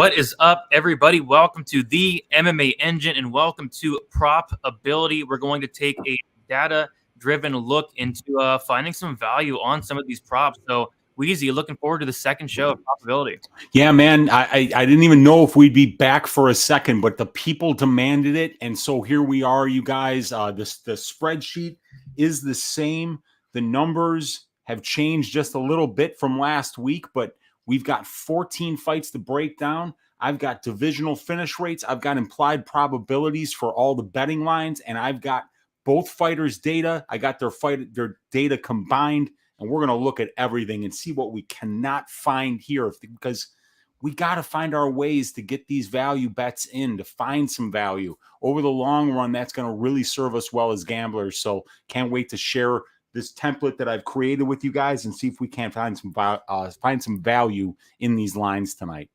What is up, everybody? Welcome to the MMA Engine and welcome to Prop Ability. We're going to take a data-driven look into finding some value on some of these props. So, Weezy, looking forward to the second show of Prop Ability. Yeah, man, I didn't even know if we'd be back for a second, but the people demanded it, and so here we are, you guys. The spreadsheet is the same. The numbers have changed just a little bit from last week, but we've got 14 fights to break down. I've got divisional finish rates. I've got implied probabilities for all the betting lines, and I've got both fighters' data. I got their data combined, and we're going to look at everything and see what we cannot find here, because we got to find our ways to get these value bets in, to find some value. Over the long run, that's going to really serve us well as gamblers. So can't wait to share this template that I've created with you guys and see if we can find some value in these lines tonight.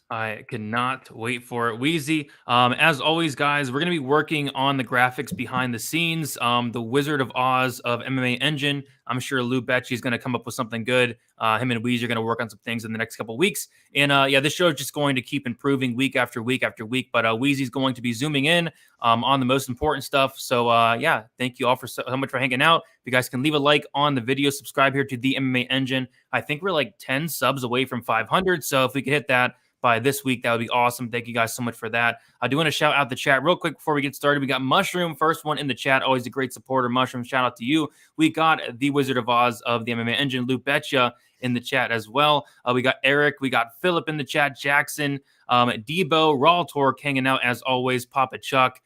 I cannot wait for it. Weezy, as always, guys, we're going to be working on the graphics behind the scenes. The Wizard of Oz of MMA Engine. I'm sure Lou Becci is going to come up with something good. Him and Weezy are going to work on some things in the next couple of weeks. And yeah, this show is just going to keep improving week after week after week. But Weezy's going to be zooming in on the most important stuff. So yeah, thank you all so much for hanging out. If you guys can leave a like on the video, subscribe here to the MMA Engine. I think we're like 10 subs away from 500. So if we could hit that by this week, that would be awesome. Thank you guys so much for that. I do want to shout out the chat real quick before we get started. We got Mushroom, first one in the chat, always a great supporter. Mushroom, shout out to you. We got the Wizard of Oz of the MMA Engine, Lou Betcha, in the chat as well. We got Eric, we got Philip in the chat, Jackson, Debo, Raw Torque hanging out as always, Papa Chuck.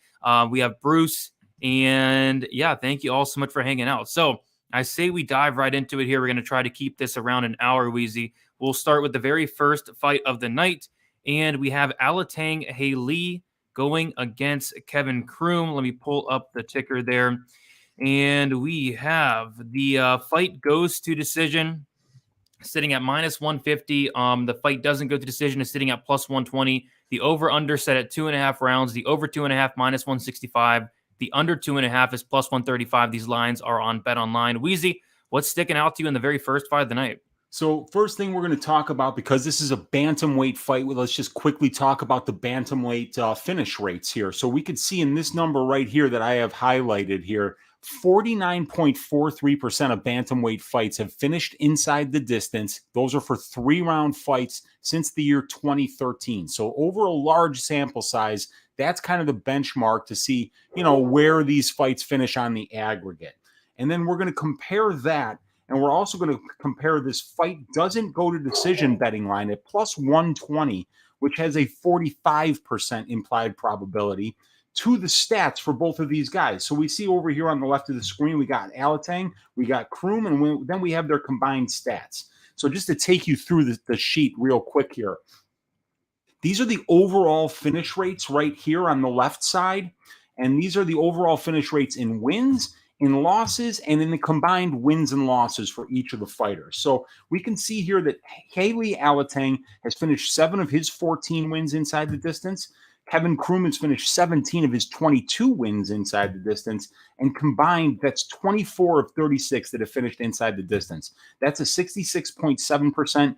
We have Bruce, and yeah, thank you all so much for hanging out. So I say we dive right into it here. We're going to try to keep this around an hour, Weezy. We'll start with the very first fight of the night, and we have Alatang Haley going against Kevin Croom. Let me pull up the ticker there. And we have the fight goes to decision, sitting at minus 150. The fight doesn't go to decision, is sitting at plus 120. The over-under set at 2.5 rounds. The over 2.5, minus 165. The under 2.5 is plus 135. These lines are on Bet Online. Weezy, what's sticking out to you in the very first fight of the night? So first thing we're going to talk about, because this is a bantamweight fight, let's just quickly talk about the bantamweight finish rates here. So we could see in this number right here that I have highlighted here, 49.43% of bantamweight fights have finished inside the distance. Those are for 3-round fights since the year 2013. So over a large sample size, that's kind of the benchmark to see, where these fights finish on the aggregate. And then we're going to compare that. And we're also going to compare this fight doesn't go to decision betting line at plus 120, which has a 45% implied probability, to the stats for both of these guys. So we see over here on the left of the screen, we got Alatang, we got Croom, and then we have their combined stats. So just to take you through the sheet real quick here. These are the overall finish rates right here on the left side. And these are the overall finish rates in wins, in losses, and in the combined wins and losses for each of the fighters. So we can see here that Haley Alatang has finished 7 of his 14 wins inside the distance. Kevin Croom has finished 17 of his 22 wins inside the distance. And combined, that's 24 of 36 that have finished inside the distance. That's a 66.7%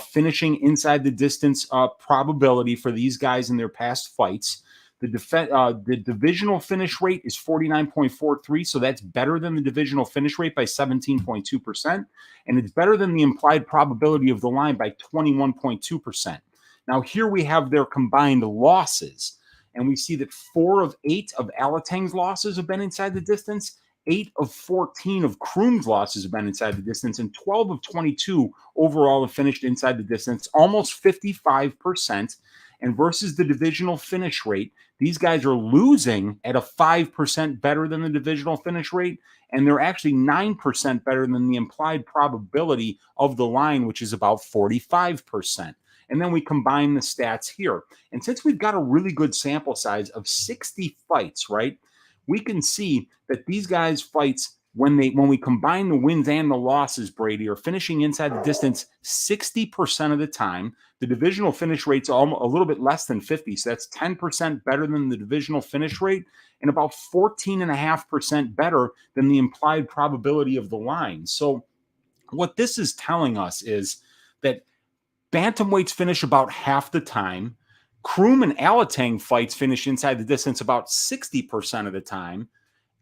finishing inside the distance probability for these guys in their past fights. The divisional finish rate is 49.43, so that's better than the divisional finish rate by 17.2%, and it's better than the implied probability of the line by 21.2%. Now, here we have their combined losses, and we see that 4 of 8 of Alatang's losses have been inside the distance, 8 of 14 of Croom's losses have been inside the distance, and 12 of 22 overall have finished inside the distance, almost 55%. And versus the divisional finish rate, these guys are losing at a 5% better than the divisional finish rate, and they're actually 9% better than the implied probability of the line, which is about 45%. And then we combine the stats here. And since we've got a really good sample size of 60 fights, right, we can see that these guys' fights, when we combine the wins and the losses, Brady, are finishing inside the distance 60% of the time. The divisional finish rate's a little bit less than 50, so that's 10% better than the divisional finish rate and about 14.5% better than the implied probability of the line. So what this is telling us is that Bantamweights finish about half the time. Croom and Alatang fights finish inside the distance about 60% of the time.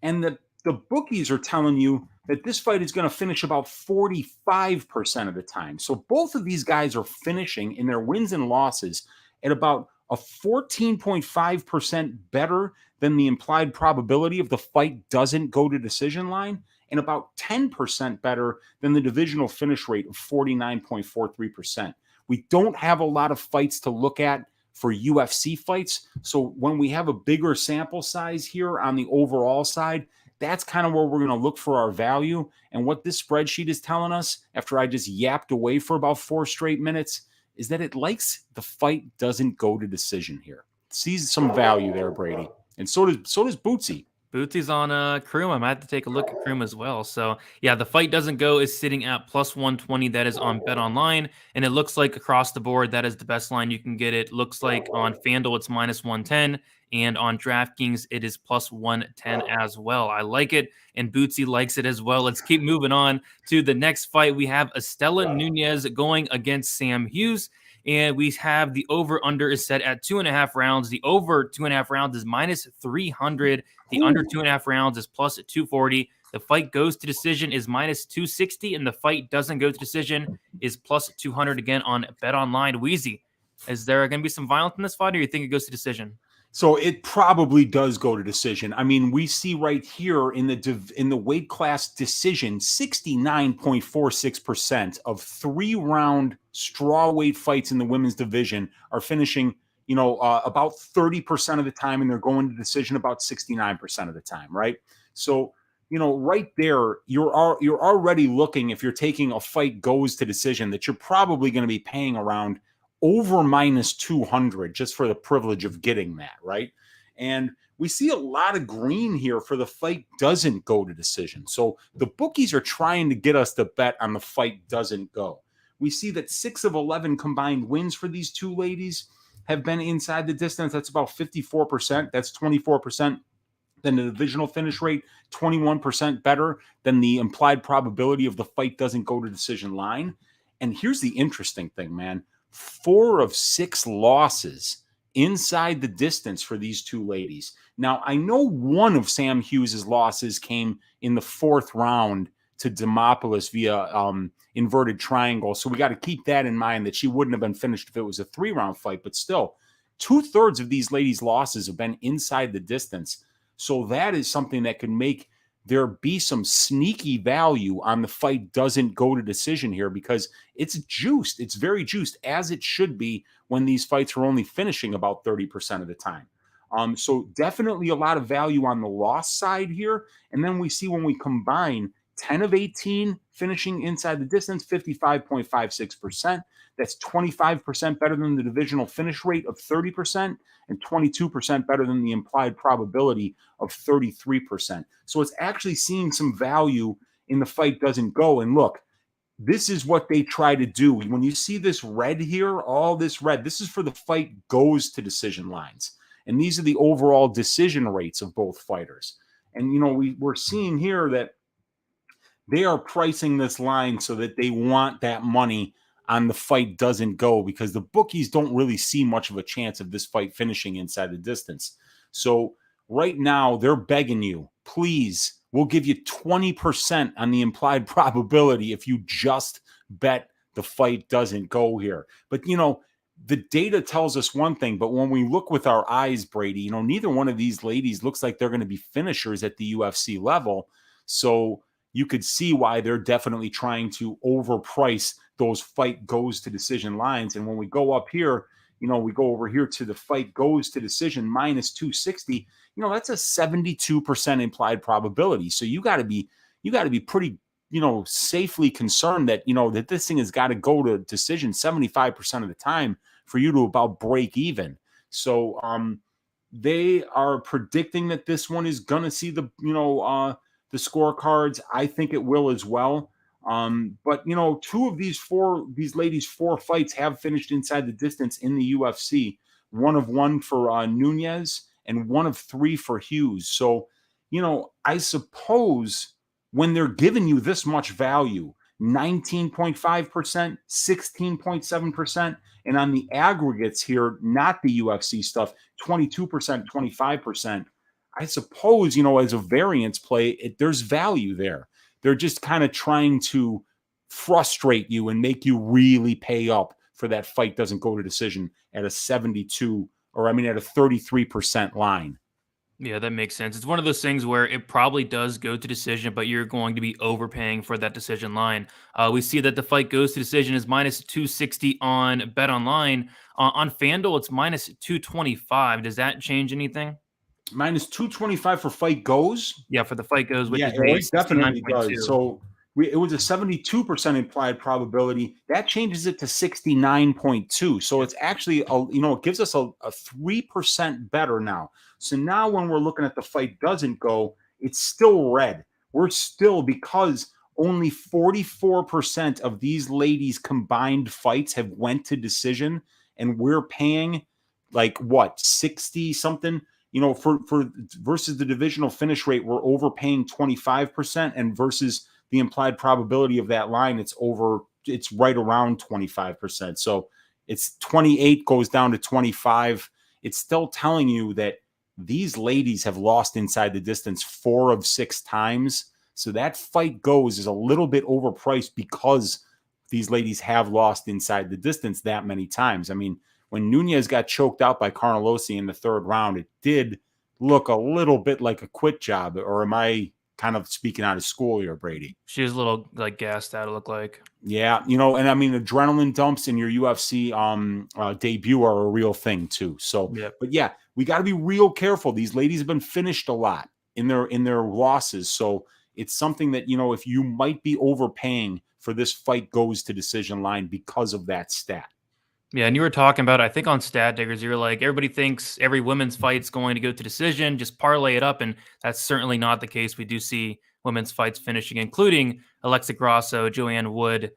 And the bookies are telling you that this fight is going to finish about 45% of the time. So both of these guys are finishing in their wins and losses at about a 14.5% better than the implied probability of the fight doesn't go to decision line, and about 10% better than the divisional finish rate of 49.43%. We don't have a lot of fights to look at for UFC fights. So when we have a bigger sample size here on the overall side, that's kind of where we're going to look for our value. And what this spreadsheet is telling us, after I just yapped away for about 4 straight minutes, is that it likes the fight doesn't go to decision here. Sees some value there, Brady. And so does Bootsy. Bootsy's on Croom. I might have to take a look at Croom as well. So, yeah, the fight doesn't go is sitting at plus 120. That is on Bet Online. And it looks like across the board, that is the best line you can get. It looks like on FanDuel, it's minus 110. And on DraftKings, it is plus 110 as well. I like it. And Bootsy likes it as well. Let's keep moving on to the next fight. We have Estela Nunez going against Sam Hughes. And we have the over-under is set at 2.5 rounds. The over 2.5 rounds is minus 300. The under 2.5 rounds is plus 240. The fight goes to decision is minus 260. And the fight doesn't go to decision is plus 200 again on Bet Online. Weezy, is there going to be some violence in this fight, or you think it goes to decision? So it probably does go to decision. I mean, we see right here in the weight class decision, 69.46% of 3-round strawweight fights in the women's division are finishing, about 30% of the time, and they're going to decision about 69% of the time, right? So, right there, you're already looking, if you're taking a fight goes to decision, that you're probably going to be paying around over minus 200 just for the privilege of getting that, right? And we see a lot of green here for the fight doesn't go to decision. So the bookies are trying to get us to bet on the fight doesn't go. We see that 6 of 11 combined wins for these two ladies have been inside the distance. That's about 54%. That's 24% than the divisional finish rate, 21% better than the implied probability of the fight doesn't go to decision line. And here's the interesting thing, man. 4 of 6 losses inside the distance for these two ladies. Now, I know one of Sam Hughes' losses came in the 4th round to Demopoulos via inverted triangle. So we got to keep that in mind, that she wouldn't have been finished if it was a 3-round fight. But still, 2/3 of these ladies' losses have been inside the distance. So that is something that could make there be some sneaky value on the fight doesn't go to decision here, because it's juiced. It's very juiced, as it should be when these fights are only finishing about 30% of the time. So definitely a lot of value on the loss side here. And then we see when we combine 10 of 18 finishing inside the distance, 55.56%. That's 25% better than the divisional finish rate of 30% and 22% better than the implied probability of 33%. So it's actually seeing some value in the fight doesn't go. And look, this is what they try to do. When you see this red here, all this red, this is for the fight goes to decision lines. And these are the overall decision rates of both fighters. And, we're seeing here that they are pricing this line so that they want that money on the fight doesn't go, because the bookies don't really see much of a chance of this fight finishing inside the distance. So right now they're begging you, please, we'll give you 20% on the implied probability if you just bet the fight doesn't go here. But, the data tells us one thing, but when we look with our eyes, Brady, neither one of these ladies looks like they're going to be finishers at the UFC level. So you could see why they're definitely trying to overprice those fight goes to decision lines. And when we go up here, we go over here to the fight goes to decision minus 260, that's a 72% implied probability. So you got to be pretty, safely concerned that, that this thing has got to go to decision 75% of the time for you to about break even. So they are predicting that this one is going to see the scorecards. I think it will as well. But 2 of these ladies' 4 fights have finished inside the distance in the UFC. 1 of 1 for Nunez and 1 of 3 for Hughes. So, I suppose when they're giving you this much value, 19.5%, 16.7%. And on the aggregates here, not the UFC stuff, 22%, 25%. I suppose, as a variance play, there's value there. They're just kind of trying to frustrate you and make you really pay up for that fight doesn't go to decision at a 72, or at a 33% line. Yeah, that makes sense. It's one of those things where it probably does go to decision, but you're going to be overpaying for that decision line. We see that the fight goes to decision is minus 260 on Bet Online. On FanDuel, it's minus 225. Does that change anything? Minus 225 for fight goes? Yeah, for the fight goes, which Yeah, is a it definitely 69.2. does. So it was a 72% implied probability. That changes it to 69.2. So it's actually, it gives us a 3% better now. So now when we're looking at the fight doesn't go, it's still red. We're still, because only 44% of these ladies' combined fights have went to decision, and we're paying like what, 60 something? For versus the divisional finish rate, we're overpaying 25%, and versus the implied probability of that line, it's right around 25%. So it's 28 goes down to 25. It's still telling you that these ladies have lost inside the distance 4 of 6 times. So that fight goes is a little bit overpriced because these ladies have lost inside the distance that many times. I mean, when Nunes got choked out by Carnelossi in the 3rd round, it did look a little bit like a quit job. Or am I kind of speaking out of school here, Brady? She was a little gassed out, it looked like. Yeah, and I mean, adrenaline dumps in your UFC debut are a real thing too. So, Yep. But yeah, we got to be real careful. These ladies have been finished a lot in their losses. So it's something that, if you might be overpaying for this fight goes to decision line because of that stat. Yeah, and you were talking about, I think on Stat Diggers, you were like, everybody thinks every women's fight's going to go to decision, just parlay it up, and that's certainly not the case. We do see women's fights finishing, including Alexa Grasso, Joanne Wood.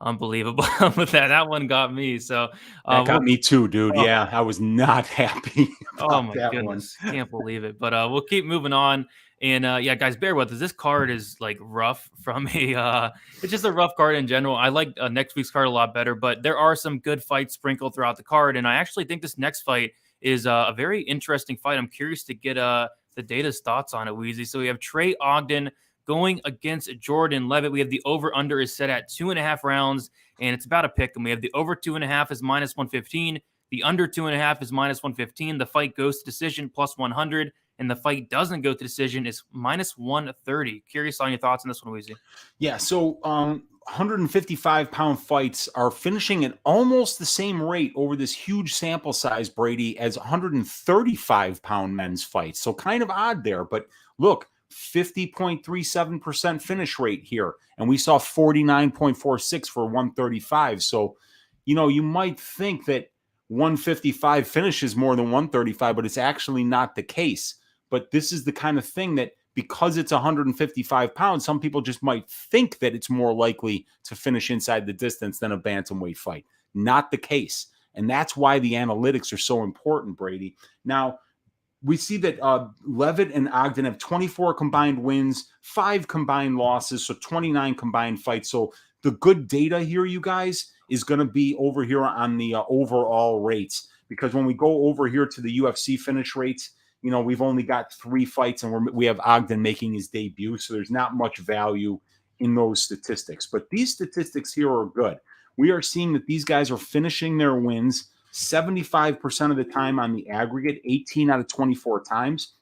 Unbelievable. But that one got me. So that got me too, dude. Oh. Yeah, I was not happy about that goodness. one. Can't believe it. But we'll keep moving on. And yeah, guys, bear with us. This card is like rough from it's just a rough card in general. I like next week's card a lot better, but there are some good fights sprinkled throughout the card. And I actually think this next fight is a very interesting fight. I'm curious to get the data's thoughts on it, Weezy. So we have Trey Ogden going against Jordan Levitt. We have the over-under is set at 2.5 rounds, and it's about a pick. And we have the over 2.5 is minus 115. The under 2.5 is minus 115. The fight goes to decision plus 100. And the fight doesn't go to decision is minus 130. Curious on your thoughts on this one, Weezy. Yeah, so 155-pound fights are finishing at almost the same rate over this huge sample size, Brady, as 135-pound men's fights. So kind of odd there. But look, 50.37% finish rate here. And we saw 49.46 for 135. So, you might think that 155 finishes more than 135, but it's actually not the case. But this is the kind of thing that, because it's 155 pounds, some people just might think that it's more likely to finish inside the distance than a bantamweight fight. Not the case. And that's why the analytics are so important, Brady. Now, we see that Levitt and Ogden have 24 combined wins, 5 combined losses, so 29 combined fights. So the good data here, you guys, is going to be over here on the overall rates. Because when we go over here to the UFC finish rates, we've only got 3 fights, and we have Ogden making his debut, so there's not much value in those statistics. But these statistics here are good. We are seeing that these guys are finishing their wins 75% of the time on the aggregate, 18 out of 24 times.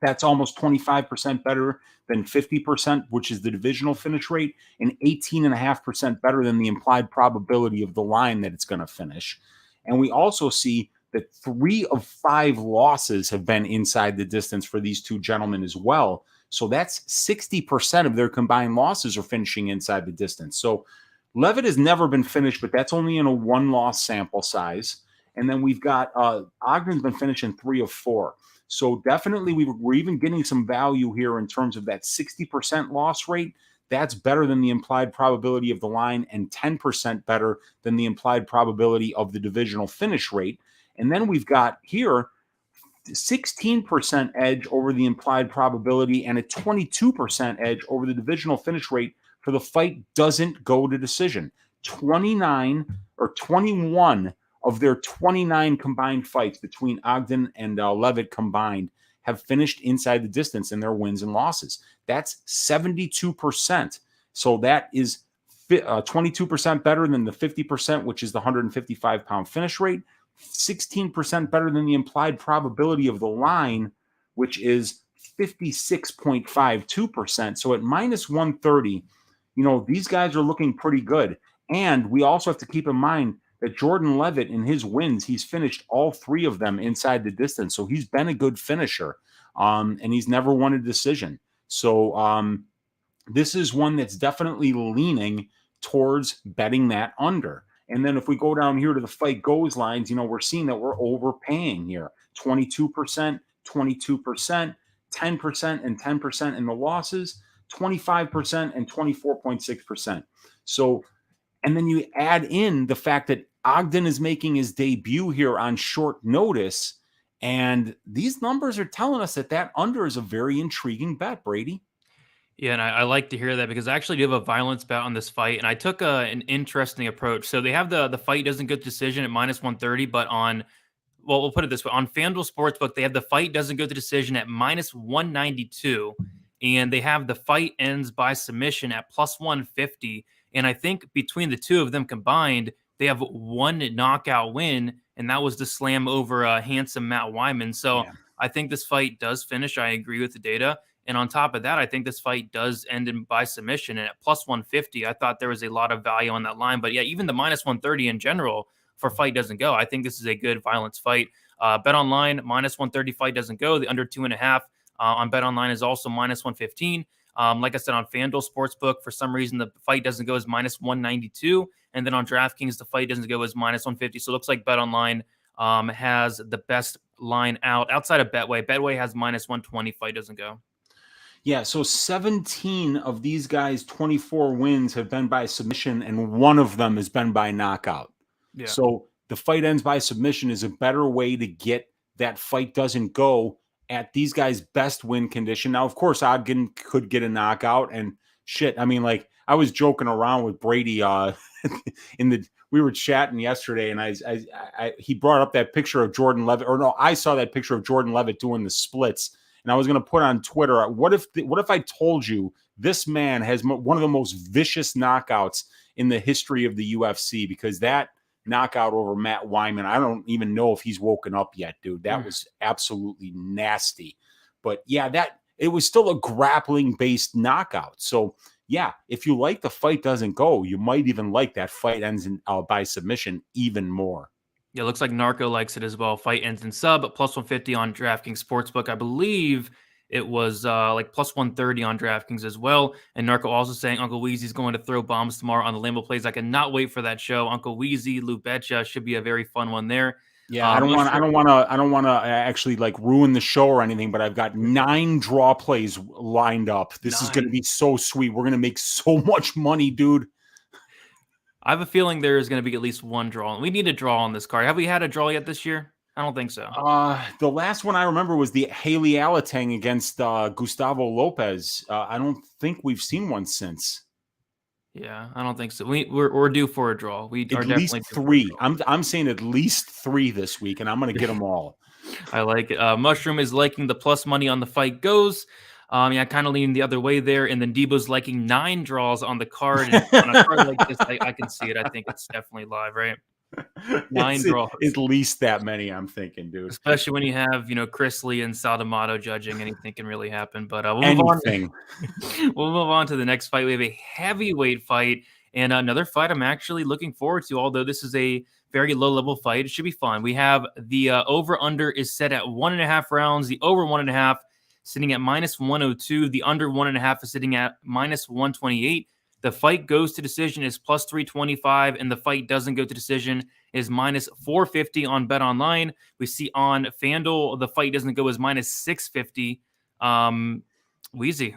That's almost 25% better than 50%, which is the divisional finish rate, and 18.5% better than the implied probability of the line that it's going to finish. And we also see that 3 of 5 losses have been inside the distance for these two gentlemen as well. So that's 60% of their combined losses are finishing inside the distance. So Levitt has never been finished, but that's only in a 1-loss sample size. And then we've got Ogden's been finishing 3 of 4. So definitely we're even getting some value here in terms of that 60% loss rate. That's better than the implied probability of the line and 10% better than the implied probability of the divisional finish rate. And then we've got here 16% edge over the implied probability and a 22% edge over the divisional finish rate for the fight doesn't go to decision. 29 or 21 of their 29 combined fights between Ogden and Levitt combined have finished inside the distance in their wins and losses. That's 72%. So that is 22% better than the 50%, which is the 155-pound finish rate, 16% better than the implied probability of the line, which is 56.52%. So at minus 130, these guys are looking pretty good. And we also have to keep in mind that Jordan Levitt, in his wins, he's finished all 3 of them inside the distance. So he's been a good finisher, and he's never won a decision. So this is one that's definitely leaning towards betting that under. And then if we go down here to the fight goes lines, we're seeing that we're overpaying here. 22%, 22%, 10% and 10% in the losses, 25% and 24.6%. So, and then you add in the fact that Ogden is making his debut here on short notice. And these numbers are telling us that under is a very intriguing bet, Brady. Yeah, and I like to hear that because I actually do have a violence bet on this fight, and I took an interesting approach. So they have the fight doesn't go to decision at minus 130, but we'll put it this way. On FanDuel Sportsbook, they have the fight doesn't go to decision at minus 192, and they have the fight ends by submission at plus 150. And I think between the two of them combined, they have one knockout win, and that was the slam over handsome Matt Wyman. So yeah. I think this fight does finish. I agree with the data. And on top of that, I think this fight does end in by submission. And at plus 150, I thought there was a lot of value on that line. But yeah, even the minus 130 in general for fight doesn't go. I think this is a good violence fight. Bet online, minus 130 fight doesn't go. The under 2.5 on Bet online is also minus 115. Like I said, on FanDuel Sportsbook, for some reason, the fight doesn't go as minus 192. And then on DraftKings, the fight doesn't go as minus 150. So it looks like Bet online has the best line outside of Betway. Betway has minus 120. Fight doesn't go. Yeah, so 17 of these guys' 24 wins have been by submission, and one of them has been by knockout. Yeah. So the fight ends by submission is a better way to get that fight doesn't go at these guys' best win condition. Now, of course, Ogden could get a knockout and shit. I mean, like, I was joking around with Brady we were chatting yesterday, and he brought up that picture of Jordan Levitt, or no, I saw that picture of Jordan Levitt doing the splits. And I was going to put on Twitter, what if I told you this man has one of the most vicious knockouts in the history of the UFC? Because that knockout over Matt Wyman, I don't even know if he's woken up yet, dude. That was absolutely nasty. But yeah, it was still a grappling-based knockout. So yeah, if you like the fight doesn't go, you might even like that fight ends by submission even more. Yeah, it looks like Narco likes it as well. Fight ends in sub at plus 150 on DraftKings Sportsbook. I believe it was like plus 130 on DraftKings as well. And Narco also saying Uncle Weezy's going to throw bombs tomorrow on the Lambeau Plays. I cannot wait for that show. Uncle Weezy, Lou Betcha should be a very fun one there. Yeah, I don't want to actually like ruin the show or anything, but I've got 9 draw plays lined up. This is going to be so sweet. We're going to make so much money, dude. I have a feeling there is going to be at least one draw. We need a draw on this card. Have we had a draw yet this year? I don't think so. The last one I remember was the Haley Alatang against Gustavo Lopez. I don't think we've seen one since. Yeah, I don't think so. We're due for a draw. We are definitely due 3. I'm saying at least 3 this week, and I'm going to get them all. I like it. Mushroom is liking the plus money on the fight goes. Yeah, kind of leaning the other way there. And then Debo's liking 9 draws on the card. And on a card like this, I can see it. I think it's definitely live, right? 9 draws. At least that many, I'm thinking, dude. Especially when you have, Chris Lee and Sal D'Amato judging, anything can really happen. But we'll move on to the next fight. We have a heavyweight fight and another fight I'm actually looking forward to, although this is a very low-level fight. It should be fun. We have the over-under is set at 1.5 rounds. The over 1.5 sitting at minus 102. The under 1.5 is sitting at minus 128. The fight goes to decision is plus 325, and the fight doesn't go to decision is minus 450 on Bet Online. We see on FanDuel, the fight doesn't go as minus 650. Weezy.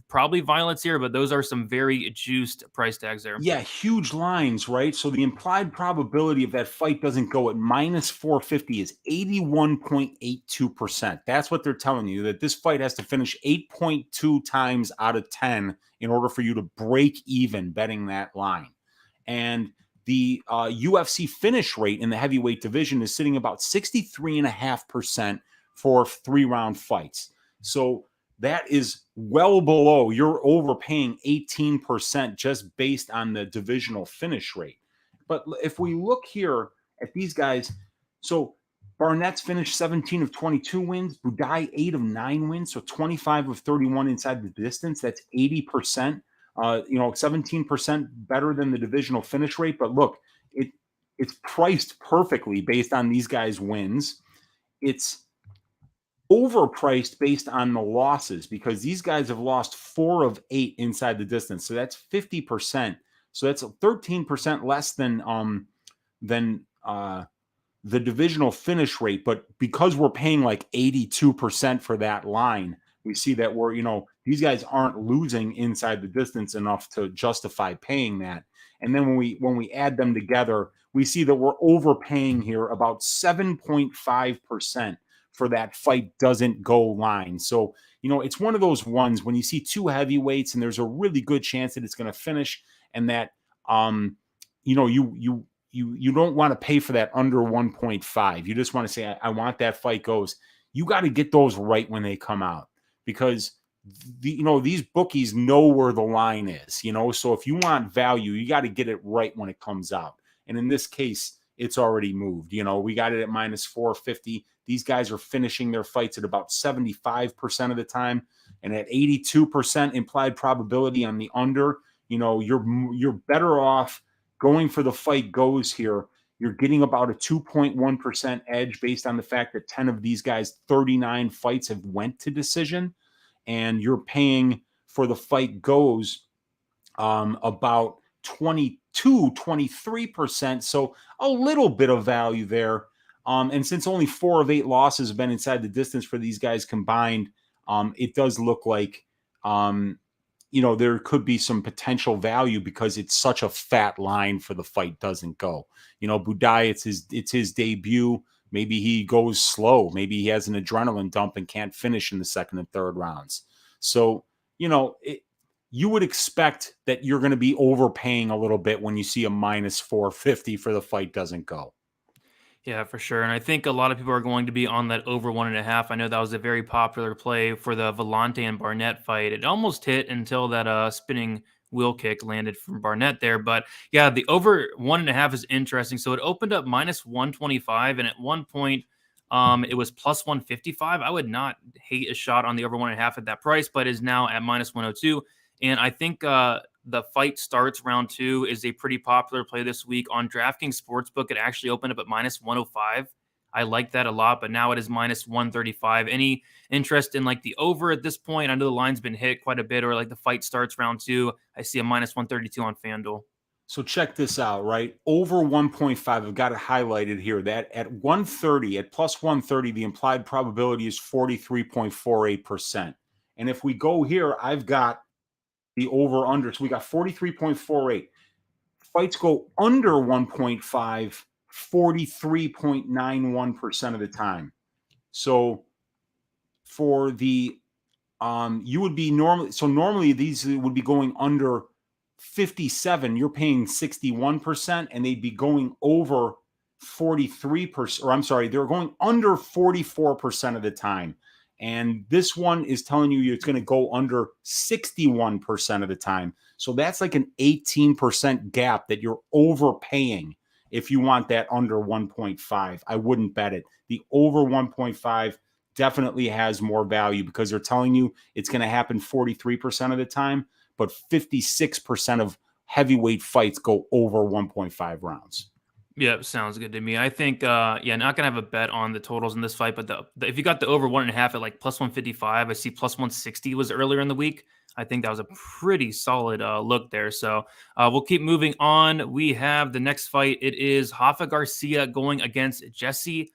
Probably violence here, but those are some very juiced price tags there. Yeah, huge lines, right? So the implied probability of that fight doesn't go at minus 450 is 81.82%. That's what they're telling you, that this fight has to finish 8.2 times out of 10 in order for you to break even betting that line. And the UFC finish rate in the heavyweight division is sitting about 63.5% for 3-round fights. So that is well below. You're overpaying 18% just based on the divisional finish rate. But if we look here at these guys, so Barnett's finished 17 of 22 wins, Buday 8 of 9 wins, so 25 of 31 inside the distance. That's 80%. 17% better than the divisional finish rate. But look, it's priced perfectly based on these guys' wins. It's overpriced based on the losses because these guys have lost 4 of 8 inside the distance. So that's 50%. So that's 13% less than the divisional finish rate. But because we're paying like 82% for that line, we see that these guys aren't losing inside the distance enough to justify paying that. And then when we add them together, we see that we're overpaying here about 7.5% for that fight doesn't go line. So, it's one of those ones when you see 2 heavyweights and there's a really good chance that it's going to finish and that, you don't want to pay for that under 1.5. You just want to say, I want that fight goes. You got to get those right when they come out because these bookies know where the line is, so if you want value, you got to get it right when it comes out. And in this case, it's already moved. We got it at minus 450. These guys are finishing their fights at about 75% of the time. And at 82% implied probability on the under, you're better off going for the fight goes here. You're getting about a 2.1% edge based on the fact that 10 of these guys, 39 fights have went to decision. And you're paying for the fight goes about 23%. So a little bit of value there. And since only 4 of 8 losses have been inside the distance for these guys combined, it does look like, there could be some potential value because it's such a fat line for the fight doesn't go. Buday, it's his debut. Maybe he goes slow. Maybe he has an adrenaline dump and can't finish in the second and third rounds. So, you would expect that you're going to be overpaying a little bit when you see a minus 450 for the fight doesn't go. Yeah, for sure. And I think a lot of people are going to be on that over 1.5. I know that was a very popular play for the Vellante and Barnett fight. It almost hit until that spinning wheel kick landed from Barnett there. But yeah, the over 1.5 is interesting. So it opened up minus 125. And at one point, it was plus 155. I would not hate a shot on the over 1.5 at that price, but is now at minus 102. And I think the fight starts round 2 is a pretty popular play this week on DraftKings Sportsbook. It actually opened up at minus 105. I like that a lot, but now it is minus 135. Any interest in like the over at this point? I know the line's been hit quite a bit, or like the fight starts round 2. I see a minus 132 on FanDuel. So check this out, right? Over 1.5, I've got it highlighted here that at 130, at plus 130, the implied probability is 43.48%. And if we go here, I've got the over under. So we got 43.48. Fights go under 1.5, 43.91% of the time. So for the you would be normally these would be going under 57. You're paying 61%, and they'd be going over 43%, or I'm sorry, they're going under 44% of the time. And this one is telling you it's going to go under 61% of the time. So that's like an 18% gap that you're overpaying if you want that under 1.5. I wouldn't bet it. The over 1.5 definitely has more value because they're telling you it's going to happen 43% of the time, but 56% of heavyweight fights go over 1.5 rounds. Yeah, sounds good to me. I think, not gonna have a bet on the totals in this fight, but if you got the over 1.5 at like plus 155, I see plus 160 was earlier in the week. I think that was a pretty solid look there. So we'll keep moving on. We have the next fight. It is Rafa Garcia going against Jesse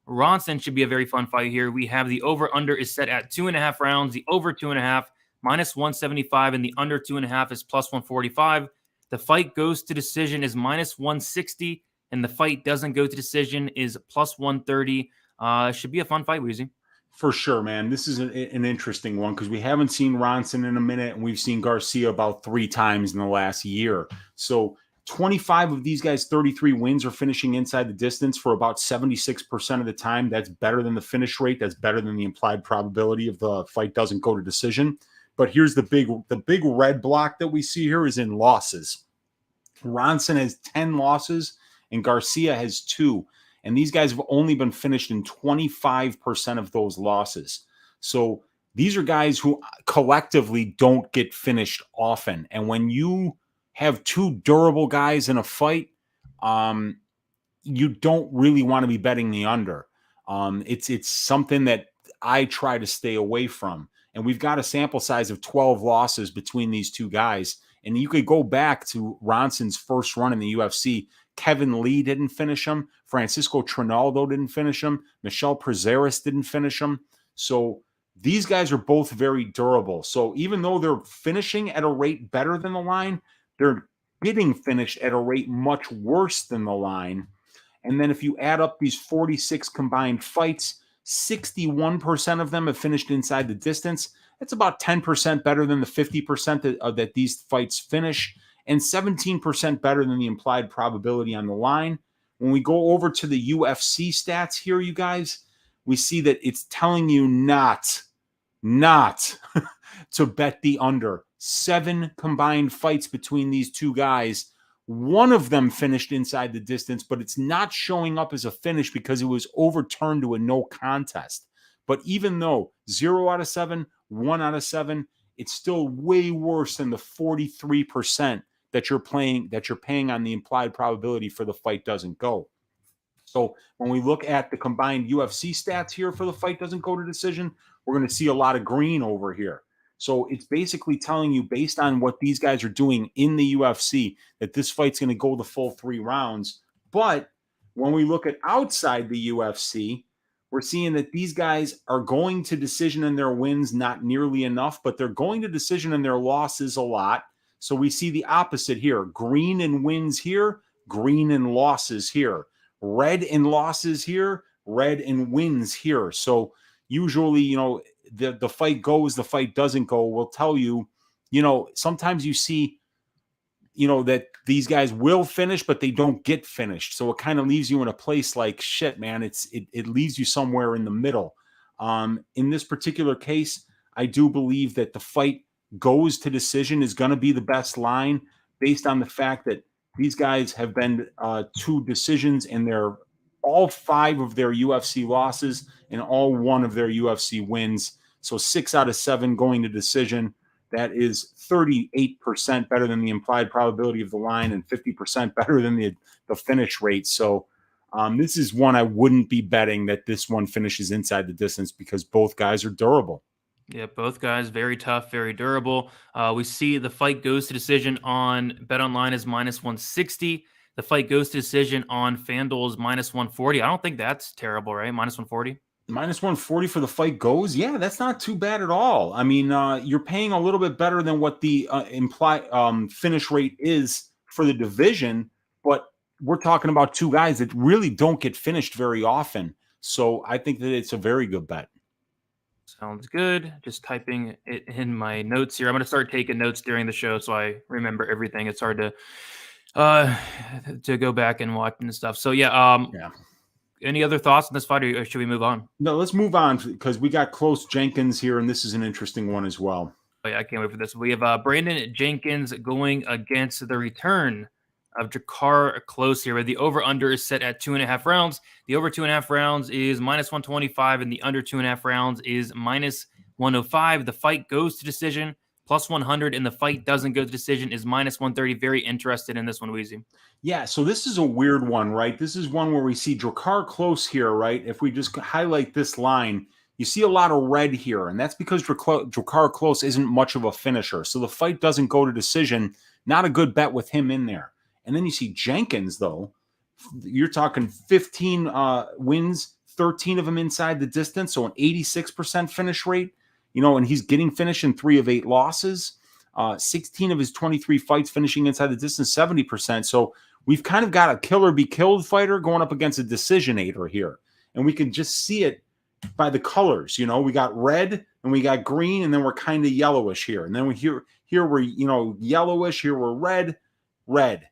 Ronson should be a very fun fight here. We have the over-under is set at 2.5 rounds, the over 2.5, -175, and the under 2.5 is +145. The fight goes to decision is -160, and the fight doesn't go to decision is +130. Should be a fun fight, Weezy. For sure, man. This is an interesting one because we haven't seen Ronson in a minute, and we've seen Garcia about 3 times in the last year. So 25 of these guys, 33 wins are finishing inside the distance for about 76% of the time. That's better than the finish rate. That's better than the implied probability of the fight doesn't go to decision. But here's the big red block that we see here is in losses. Ronson has 10 losses and Garcia has 2. And these guys have only been finished in 25% of those losses. So these are guys who collectively don't get finished often. And when you have 2 durable guys in a fight, you don't really want to be betting the under. It's something that I try to stay away from. And we've got a sample size of 12 losses between these 2 guys. And you could go back to Ronson's first run in the UFC. Kevin Lee didn't finish him. Francisco Trinaldo didn't finish him. Michel Prazeres didn't finish him. So these guys are both very durable. So even though they're finishing at a rate better than the line, they're getting finished at a rate much worse than the line. And then if you add up these 46 combined fights, 61% of them have finished inside the distance. That's about 10% better than the 50% that these fights finish, and 17% better than the implied probability on the line. When we go over to the UFC stats here, you guys, we see that it's telling you not to bet the under. 7 combined fights between these 2 guys. One of them finished inside the distance, but it's not showing up as a finish because it was overturned to a no contest. But even though 0 out of 7, 1 out of 7, it's still way worse than the 43% that you're paying on the implied probability for the fight doesn't go. So when we look at the combined UFC stats here for the fight doesn't go to decision, we're going to see a lot of green over here. So it's basically telling you, based on what these guys are doing in the UFC, that this fight's going to go the full 3 rounds. But when we look at outside the UFC, we're seeing that these guys are going to decision in their wins not nearly enough, but they're going to decision in their losses a lot. So we see the opposite here. Green in wins here, green in losses here. Red in losses here, red in wins here. So usually, the fight goes, the fight doesn't go will tell you, sometimes you see, that these guys will finish, but they don't get finished. So it kind of leaves you in a place like, shit, man, it leaves you somewhere in the middle. In this particular case, I do believe that the fight goes to decision is going to be the best line based on the fact that these guys have been 2 decisions in all 5 of their UFC losses and all 1 of their UFC wins. So 6 out of 7 going to decision. That is 38% better than the implied probability of the line and 50% better than the finish rate. So this is one I wouldn't be betting that this one finishes inside the distance because both guys are durable. Yeah, both guys very tough, very durable. We see the fight goes to decision on BetOnline is -160. The fight goes to decision on FanDuel is -140. I don't think that's terrible, right? -140. -140 for the fight goes. Yeah, that's not too bad at all. I mean, you're paying a little bit better than what the implied finish rate is for the division, but we're talking about 2 guys that really don't get finished very often. So I think that it's a very good bet. Sounds good. Just typing it in my notes here. I'm going to start taking notes during the show so I remember everything. It's hard to go back and watch and stuff. So yeah. Any other thoughts on this fight, or should we move on? No, let's move on because we got Klose Jenkins here, and this is an interesting one as well. Oh, yeah, I can't wait for this. We have Brandon Jenkins going against the return of Drakkar Klose here. Where the over-under is set at 2.5 rounds. The over 2.5 rounds is -125, and the under 2.5 rounds is -105. The fight goes to decision, +100, and the fight doesn't go to decision is -130. Very interested in this one, Weezy. Yeah, so this is a weird one, right? This is one where we see Drakkar Klose here, right? If we just highlight this line, you see a lot of red here, and that's because Drakkar Klose isn't much of a finisher. So the fight doesn't go to decision. Not a good bet with him in there. And then you see Jenkins, though. You're talking 15 wins, 13 of them inside the distance, so an 86% finish rate, and he's getting finished in 3 of 8 losses. 16 of his 23 fights finishing inside the distance, 70%. So we've kind of got a killer be killed fighter going up against a decisionator here. And we can just see it by the colors. We got red and we got green, and then we're kind of yellowish here. And then here we're, yellowish, here we're red, red,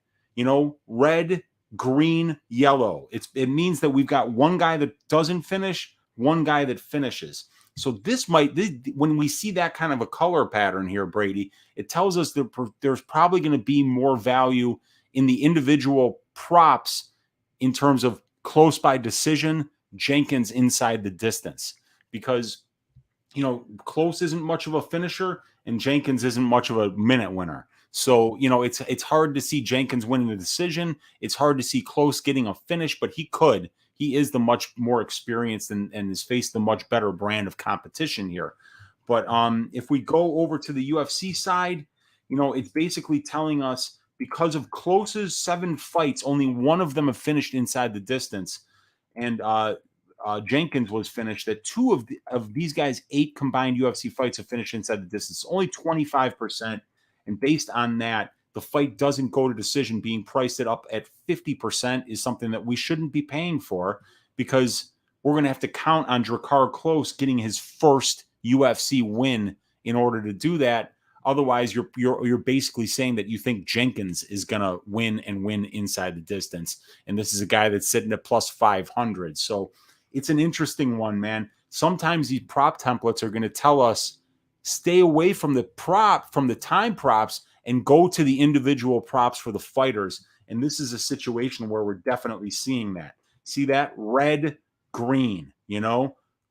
green, yellow. It means that we've got one guy that doesn't finish, one guy that finishes. So when we see that kind of a color pattern here, Brady, it tells us that there's probably going to be more value in the individual props in terms of close by decision, Jenkins inside the distance, because, Klose isn't much of a finisher and Jenkins isn't much of a minute winner. So, it's hard to see Jenkins winning the decision. It's hard to see Klose getting a finish, but he could. He is the much more experienced and has faced the much better brand of competition here. But if we go over to the UFC side, it's basically telling us because of Klose's 7 fights, only one of them have finished inside the distance. And Jenkins was finished, that 2 of these guys' 8 combined UFC fights have finished inside the distance, only 25%. And based on that, the fight doesn't go to decision. Being priced it up at 50% is something that we shouldn't be paying for, because we're going to have to count on Drakkar Klose getting his first UFC win in order to do that. Otherwise, you're basically saying that you think Jenkins is going to win inside the distance. And this is a guy that's sitting at plus 500. So it's an interesting one, man. Sometimes these prop templates are going to tell us stay away from the time props and go to the individual props for the fighters. And this is a situation where we're definitely seeing that. See that? Red, green,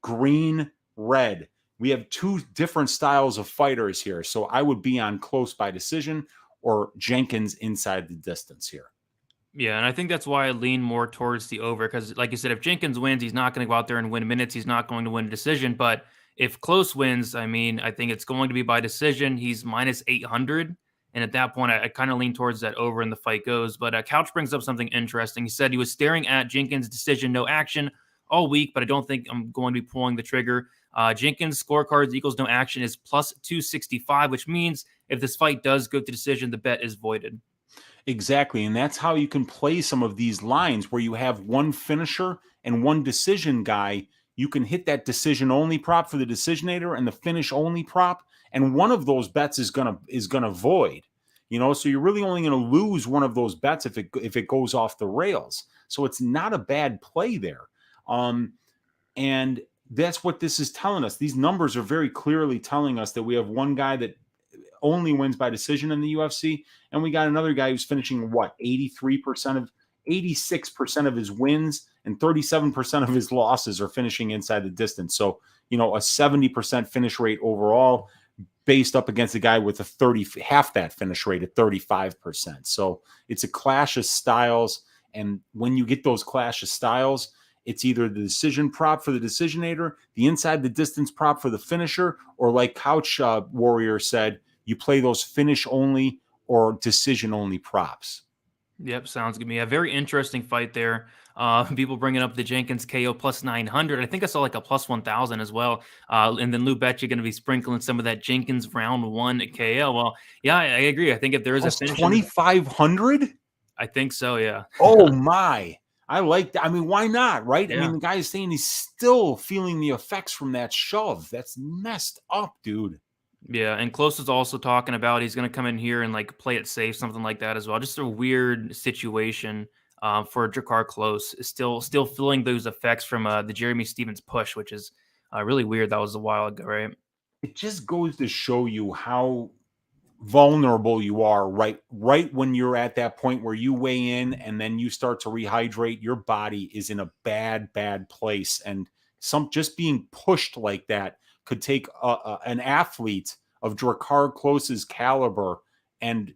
green, red. We have 2 different styles of fighters here. So I would be on close by decision or Jenkins inside the distance here. Yeah, and I think that's why I lean more towards the over, because like you said, if Jenkins wins, he's not going to go out there and win minutes. He's not going to win a decision. But if Klose wins, I think it's going to be by decision. He's minus 800. And at that point, I kind of lean towards that over and the fight goes. But Couch brings up something interesting. He said he was staring at Jenkins' decision, no action all week, but I don't think I'm going to be pulling the trigger. Jenkins' scorecards equals no action is plus 265, which means if this fight does go to decision, the bet is voided. Exactly. And that's how you can play some of these lines where you have one finisher and one decision guy. You can hit that decision only prop for the decisionator and the finish only prop. And one of those bets is gonna void, so you're really only going to lose one of those bets if it goes off the rails. So it's not a bad play there. And that's what this is telling us. These numbers are very clearly telling us that we have one guy that only wins by decision in the UFC, and we got another guy who's finishing 86% of his wins and 37% of his losses are finishing inside the distance. So, a 70% finish rate overall, based up against a guy with half that finish rate at 35%. So it's a clash of styles. And when you get those clash of styles, it's either the decision prop for the decisionator, the inside the distance prop for the finisher, or like Couch Warrior said, you play those finish only or decision only props. Yep, sounds good to me. A very interesting fight there. People bringing up the Jenkins KO plus 900. I think I saw like a plus 1,000 as well. And then Lou Bet, you're going to be sprinkling some of that Jenkins round 1 KO. Well, yeah, I agree. I think if there is plus a finish, 2,500. I think so. Yeah. Oh my! I like that. Why not? Right? Yeah. The guy is saying he's still feeling the effects from that shove. That's messed up, dude. Yeah, and Klose is also talking about he's going to come in here and like play it safe, something like that as well. Just a weird situation for Drakkar Klose. Still feeling those effects from the Jeremy Stevens push, which is really weird. That was a while ago, right? It just goes to show you how vulnerable you are right when you're at that point where you weigh in and then you start to rehydrate. Your body is in a bad place, and just being pushed like that could take an athlete of Drakkar Klose's caliber and,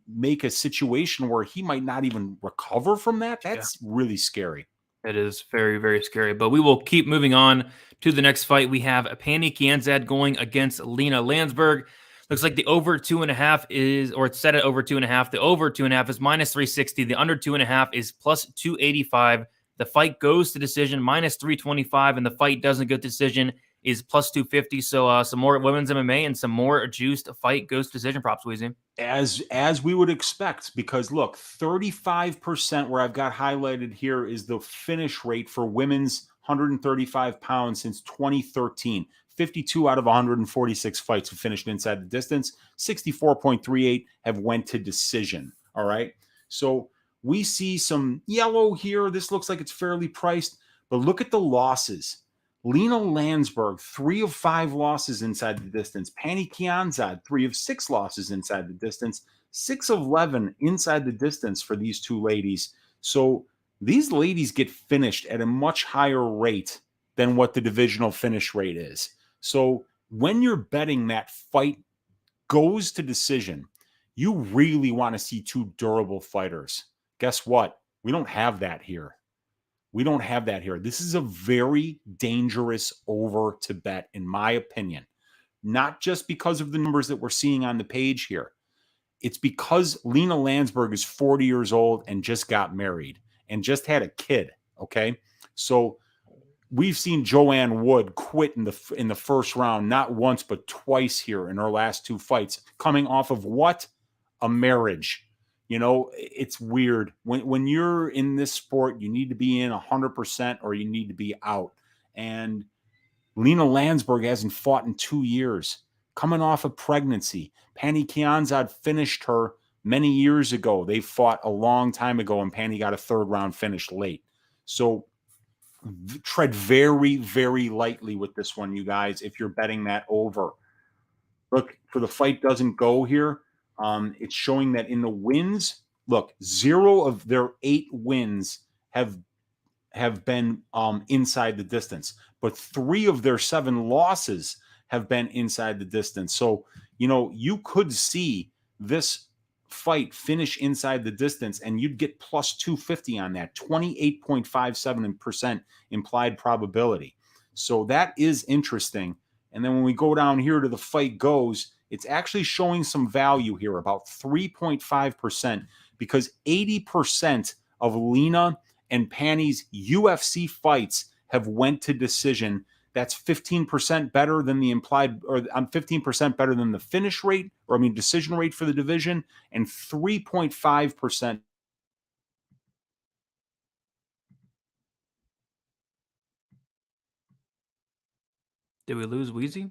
make a situation where he might not even recover from that. That's really scary. It is very, very scary. But we will keep moving on to the next fight. We have Pannie Kianzad going against Lina Lansberg. Looks like the over 2.5 it's set at over 2.5. The over 2.5 is minus 360. The under 2.5 is plus 285. The fight goes to decision, minus 325, and the fight doesn't go to decision is plus 250. So some more women's MMA and some more juiced fight goes to decision props, Weezy. As we would expect, because look, 35% where I've got highlighted here is the finish rate for women's 135 pounds since 2013. 52 out of 146 fights have finished inside the distance. 64.38 have went to decision. All right. So we see some yellow here. This looks like it's fairly priced, but look at the losses. Lina Lansberg, 3 of 5 losses inside the distance. Pannie Kianzad, 3 of 6 losses inside the distance. 6 of 11 inside the distance for these two ladies. So these ladies get finished at a much higher rate than what the divisional finish rate is. So when you're betting that fight goes to decision, you really want to see two durable fighters. Guess what? We don't have that here. We don't have that here. This is a very dangerous over to bet, in my opinion. Not just because of the numbers that we're seeing on the page here. It's because Lina Lansberg is 40 years old and just got married and just had a kid, okay? So we've seen Joanne Wood quit in the first round, not once but twice here in her last 2 fights, coming off of what? A marriage. You know, it's weird. When you're in this sport, you need to be in 100% or you need to be out. And Lina Lansberg hasn't fought in 2 years, coming off a pregnancy. Pannie Kianzad finished her many years ago. They fought a long time ago, and Pannie got a 3rd round finish late. So tread very, very lightly with this one, you guys, if you're betting that over. Look, for the fight doesn't go here. It's showing that in the wins, look, 0 of their 8 wins have been inside the distance, but 3 of their 7 losses have been inside the distance. So, you know, you could see this fight finish inside the distance and you'd get plus 250 on that, 28.57% implied probability. So that is interesting. And then when we go down here to the fight goes, it's actually showing some value here, about 3.5%, because 80% of Lina and Pannie's UFC fights have went to decision. That's 15% better than the implied, or 15% better than the finish rate, or decision rate for the division, and 3.5%. Did we lose Weezy?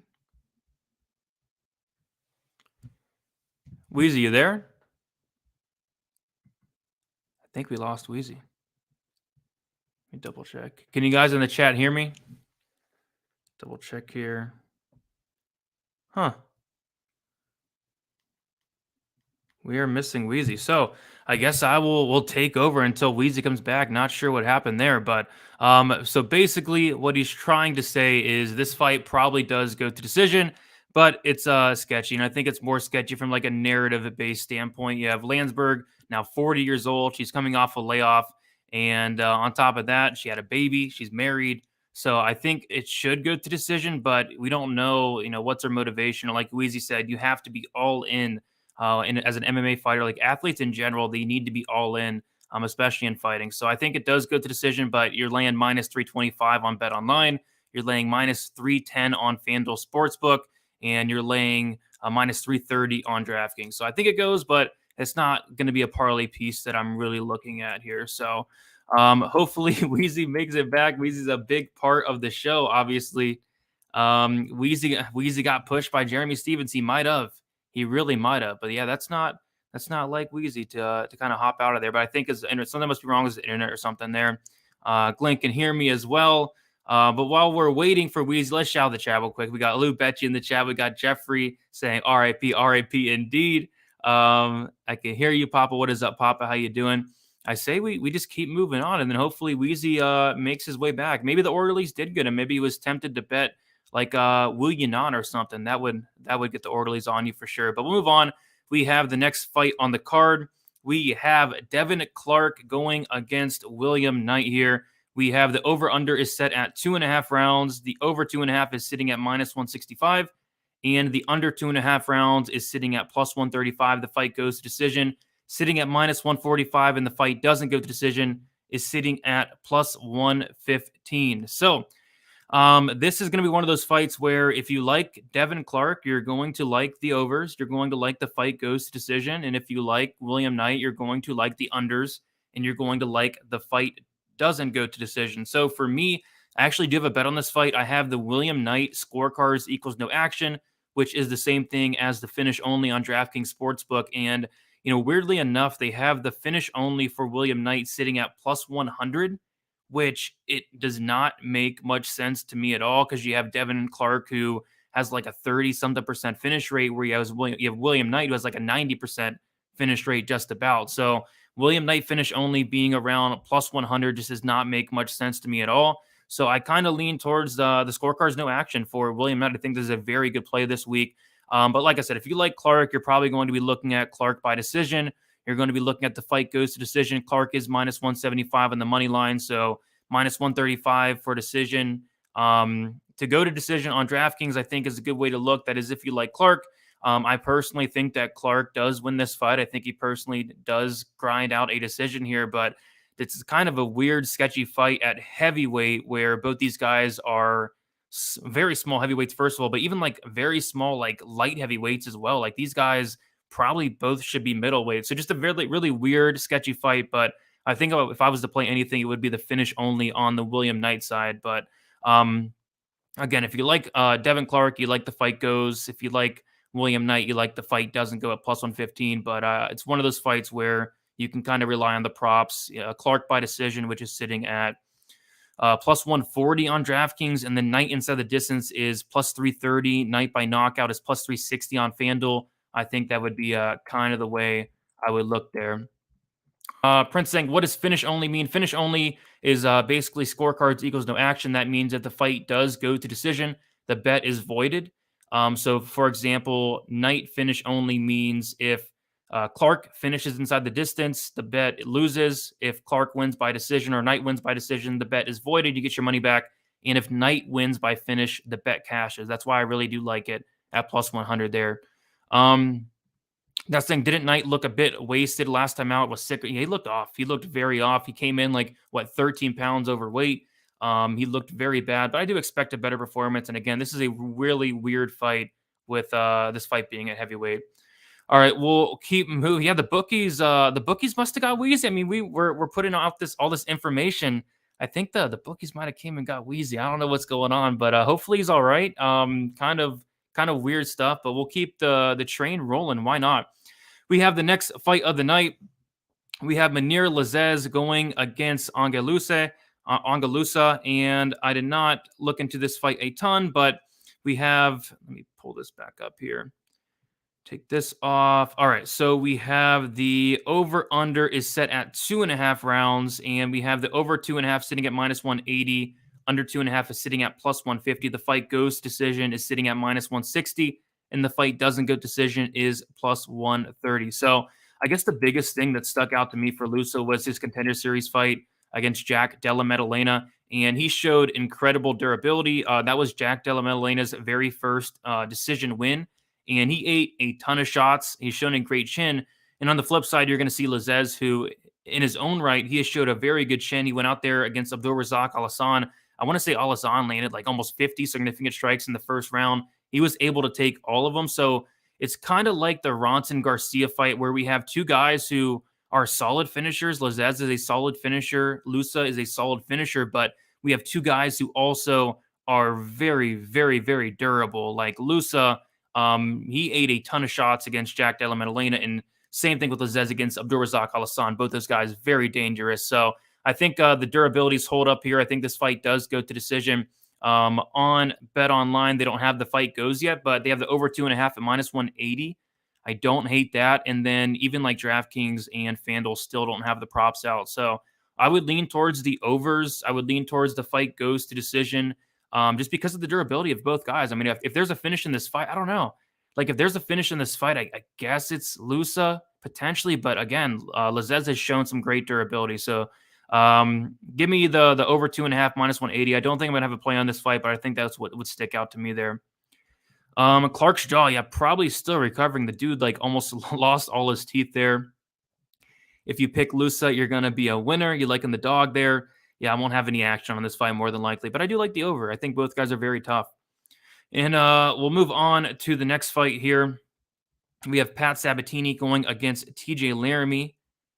Weezy, you there? I think we lost Weezy. Let me double check. Can you guys in the chat hear me? Double check here. Huh. We are missing Weezy. So I guess we'll take over until Weezy comes back. Not sure what happened there, but so basically what he's trying to say is this fight probably does go to decision, but it's sketchy. And I think it's more sketchy from like a narrative-based standpoint. You have Lansberg, now 40 years old. She's coming off a layoff. And on top of that, she had a baby. She's married. So I think it should go to decision, but we don't know, what's her motivation. Like Weezy said, you have to be all in. As an MMA fighter, like athletes in general, they need to be all in, especially in fighting. So I think it does go to decision, but you're laying minus 325 on Bet Online. You're laying minus 310 on FanDuel Sportsbook, and you're laying minus 330 on DraftKings. So I think it goes, but it's not going to be a parlay piece that I'm really looking at here. So hopefully Weezy makes it back. Weezy's a big part of the show, obviously. Weezy got pushed by Jeremy Stevens. He really might have, but yeah, that's not like Weezy to kind of hop out of there. But I think something must be wrong with the internet or something there. Glenn can hear me as well. But while we're waiting for Weezy, let's shout out the chat real quick. We got Lou Betchy in the chat. We got Jeffrey saying R.I.P. R.I.P. indeed. I can hear you, Papa. What is up, Papa? How you doing? I say we just keep moving on, and then hopefully Weezy makes his way back. Maybe the orderlies did good, and maybe he was tempted to bet like Will Yanan or something. That would get the orderlies on you for sure. But we'll move on. We have the next fight on the card. We have Devin Clark going against William Knight here. We have the over-under is set at 2.5 rounds. The over 2.5 is sitting at minus 165. And the under 2.5 rounds is sitting at plus 135. The fight goes to decision. Sitting at minus 145 and the fight doesn't go to decision is sitting at plus 115. So this is going to be one of those fights where if you like Devin Clark, you're going to like the overs. You're going to like the fight goes to decision. And if you like William Knight, you're going to like the unders. And you're going to like the fight doesn't go to decision. So for me, I actually do have a bet on this fight. I have the William Knight scorecards equals no action, which is the same thing as the finish only on DraftKings Sportsbook. And, weirdly enough, they have the finish only for William Knight sitting at plus 100, which it does not make much sense to me at all because you have Devin Clark who has like a 30-something% finish rate, where you have William Knight who has like a 90% finish rate just about. So William Knight finish only being around plus 100 just does not make much sense to me at all. So I kind of lean towards the scorecards no action for William Knight. I think this is a very good play this week. But like I said, if you like Clark, you're probably going to be looking at Clark by decision. You're going to be looking at the fight goes to decision. Clark is minus 175 on the money line, so minus 135 for decision. To go to decision on DraftKings, I think is a good way to look. That is if you like Clark. I personally think that Clark does win this fight. I think he personally does grind out a decision here, but it's kind of a weird, sketchy fight at heavyweight where both these guys are very small heavyweights, first of all, but even like very small, like light heavyweights as well. Like these guys probably both should be middleweight. So just a really, really weird, sketchy fight. But I think if I was to play anything, it would be the finish only on the William Knight side. But again, if you like Devin Clark, you like the fight goes. If you like William Knight, you like the fight doesn't go at plus 115. But it's one of those fights where you can kind of rely on the props. Clark by decision, which is sitting at plus 140 on DraftKings, and then Knight inside the distance is plus 330. Knight by knockout is plus 360 on FanDuel. I think that would be kind of the way I would look there. Prince saying, what does finish only mean? Finish only is basically scorecards equals no action. That means that the fight does go to decision, the bet is voided. So, for example, Knight finish only means if Clark finishes inside the distance, the bet loses. If Clark wins by decision or Knight wins by decision, the bet is voided. You get your money back. And if Knight wins by finish, the bet cashes. That's why I really do like it at plus 100 there. That's saying, didn't Knight look a bit wasted last time out? Was sick. He looked off. He looked very off. He came in like 13 pounds overweight. He looked very bad, but I do expect a better performance. And again, this is a really weird fight with this fight being at heavyweight. All right, we'll keep moving. Yeah, the bookies must have got Weezy. I mean, we're putting out all this information. I think the bookies might have came and got Weezy. I don't know what's going on, but hopefully he's all right. Kind of weird stuff, but we'll keep the train rolling. Why not? We have the next fight of the night. We have Mounir Lazzez going against Anguissa, and I did not look into this fight a ton, but we have. Let me pull this back up here. Take this off. All right, so we have the over-under is set at 2.5 rounds, and we have the over 2.5 sitting at minus 180. Under 2.5 is sitting at plus 150. The fight goes decision is sitting at minus 160, and the fight doesn't go decision is plus 130. So I guess the biggest thing that stuck out to me for Lusso was his Contender Series fight against Jack Della Maddalena, and he showed incredible durability. That was Jack Della Maddalena's very first decision win. And he ate a ton of shots. He's shown a great chin. And on the flip side, you're going to see Lazzez, who in his own right, he has showed a very good chin. He went out there against Abdulrazak Alassane. I want to say Alassane landed like almost 50 significant strikes in the first round. He was able to take all of them. So it's kind of like the Ronson Garcia fight where we have two guys who are solid finishers. Lazzez is a solid finisher. Lusa is a solid finisher. But we have two guys who also are very, very, very durable. Like Lusa, he ate a ton of shots against Jack Della Maddalena, and same thing with Lazzez against Abdulrazak Alassane. Both those guys very dangerous. So I think the durabilities hold up here. I think this fight does go to decision. On Bet Online, they don't have the fight goes yet, but they have the over 2.5 at minus 180. I don't hate that. And then even like DraftKings and FanDuel still don't have the props out. So I would lean towards the overs. I would lean towards the fight goes to decision. Just because of the durability of both guys. I mean, if there's a finish in this fight, I don't know. Like, if there's a finish in this fight, I guess it's Lusa, potentially. But again, Lazzez has shown some great durability. So give me the over 2.5, minus 180. I don't think I'm going to have a play on this fight, but I think that's what would stick out to me there. Clark's jaw, yeah, probably still recovering. The dude, like, almost lost all his teeth there. if you pick Lusa, you're going to be a winner. You like him the dog there. Yeah, I won't have any action on this fight more than likely, but I do like the over. I think both guys are very tough. And we'll move on to the next fight here. We have Pat Sabatini going against TJ Laramie.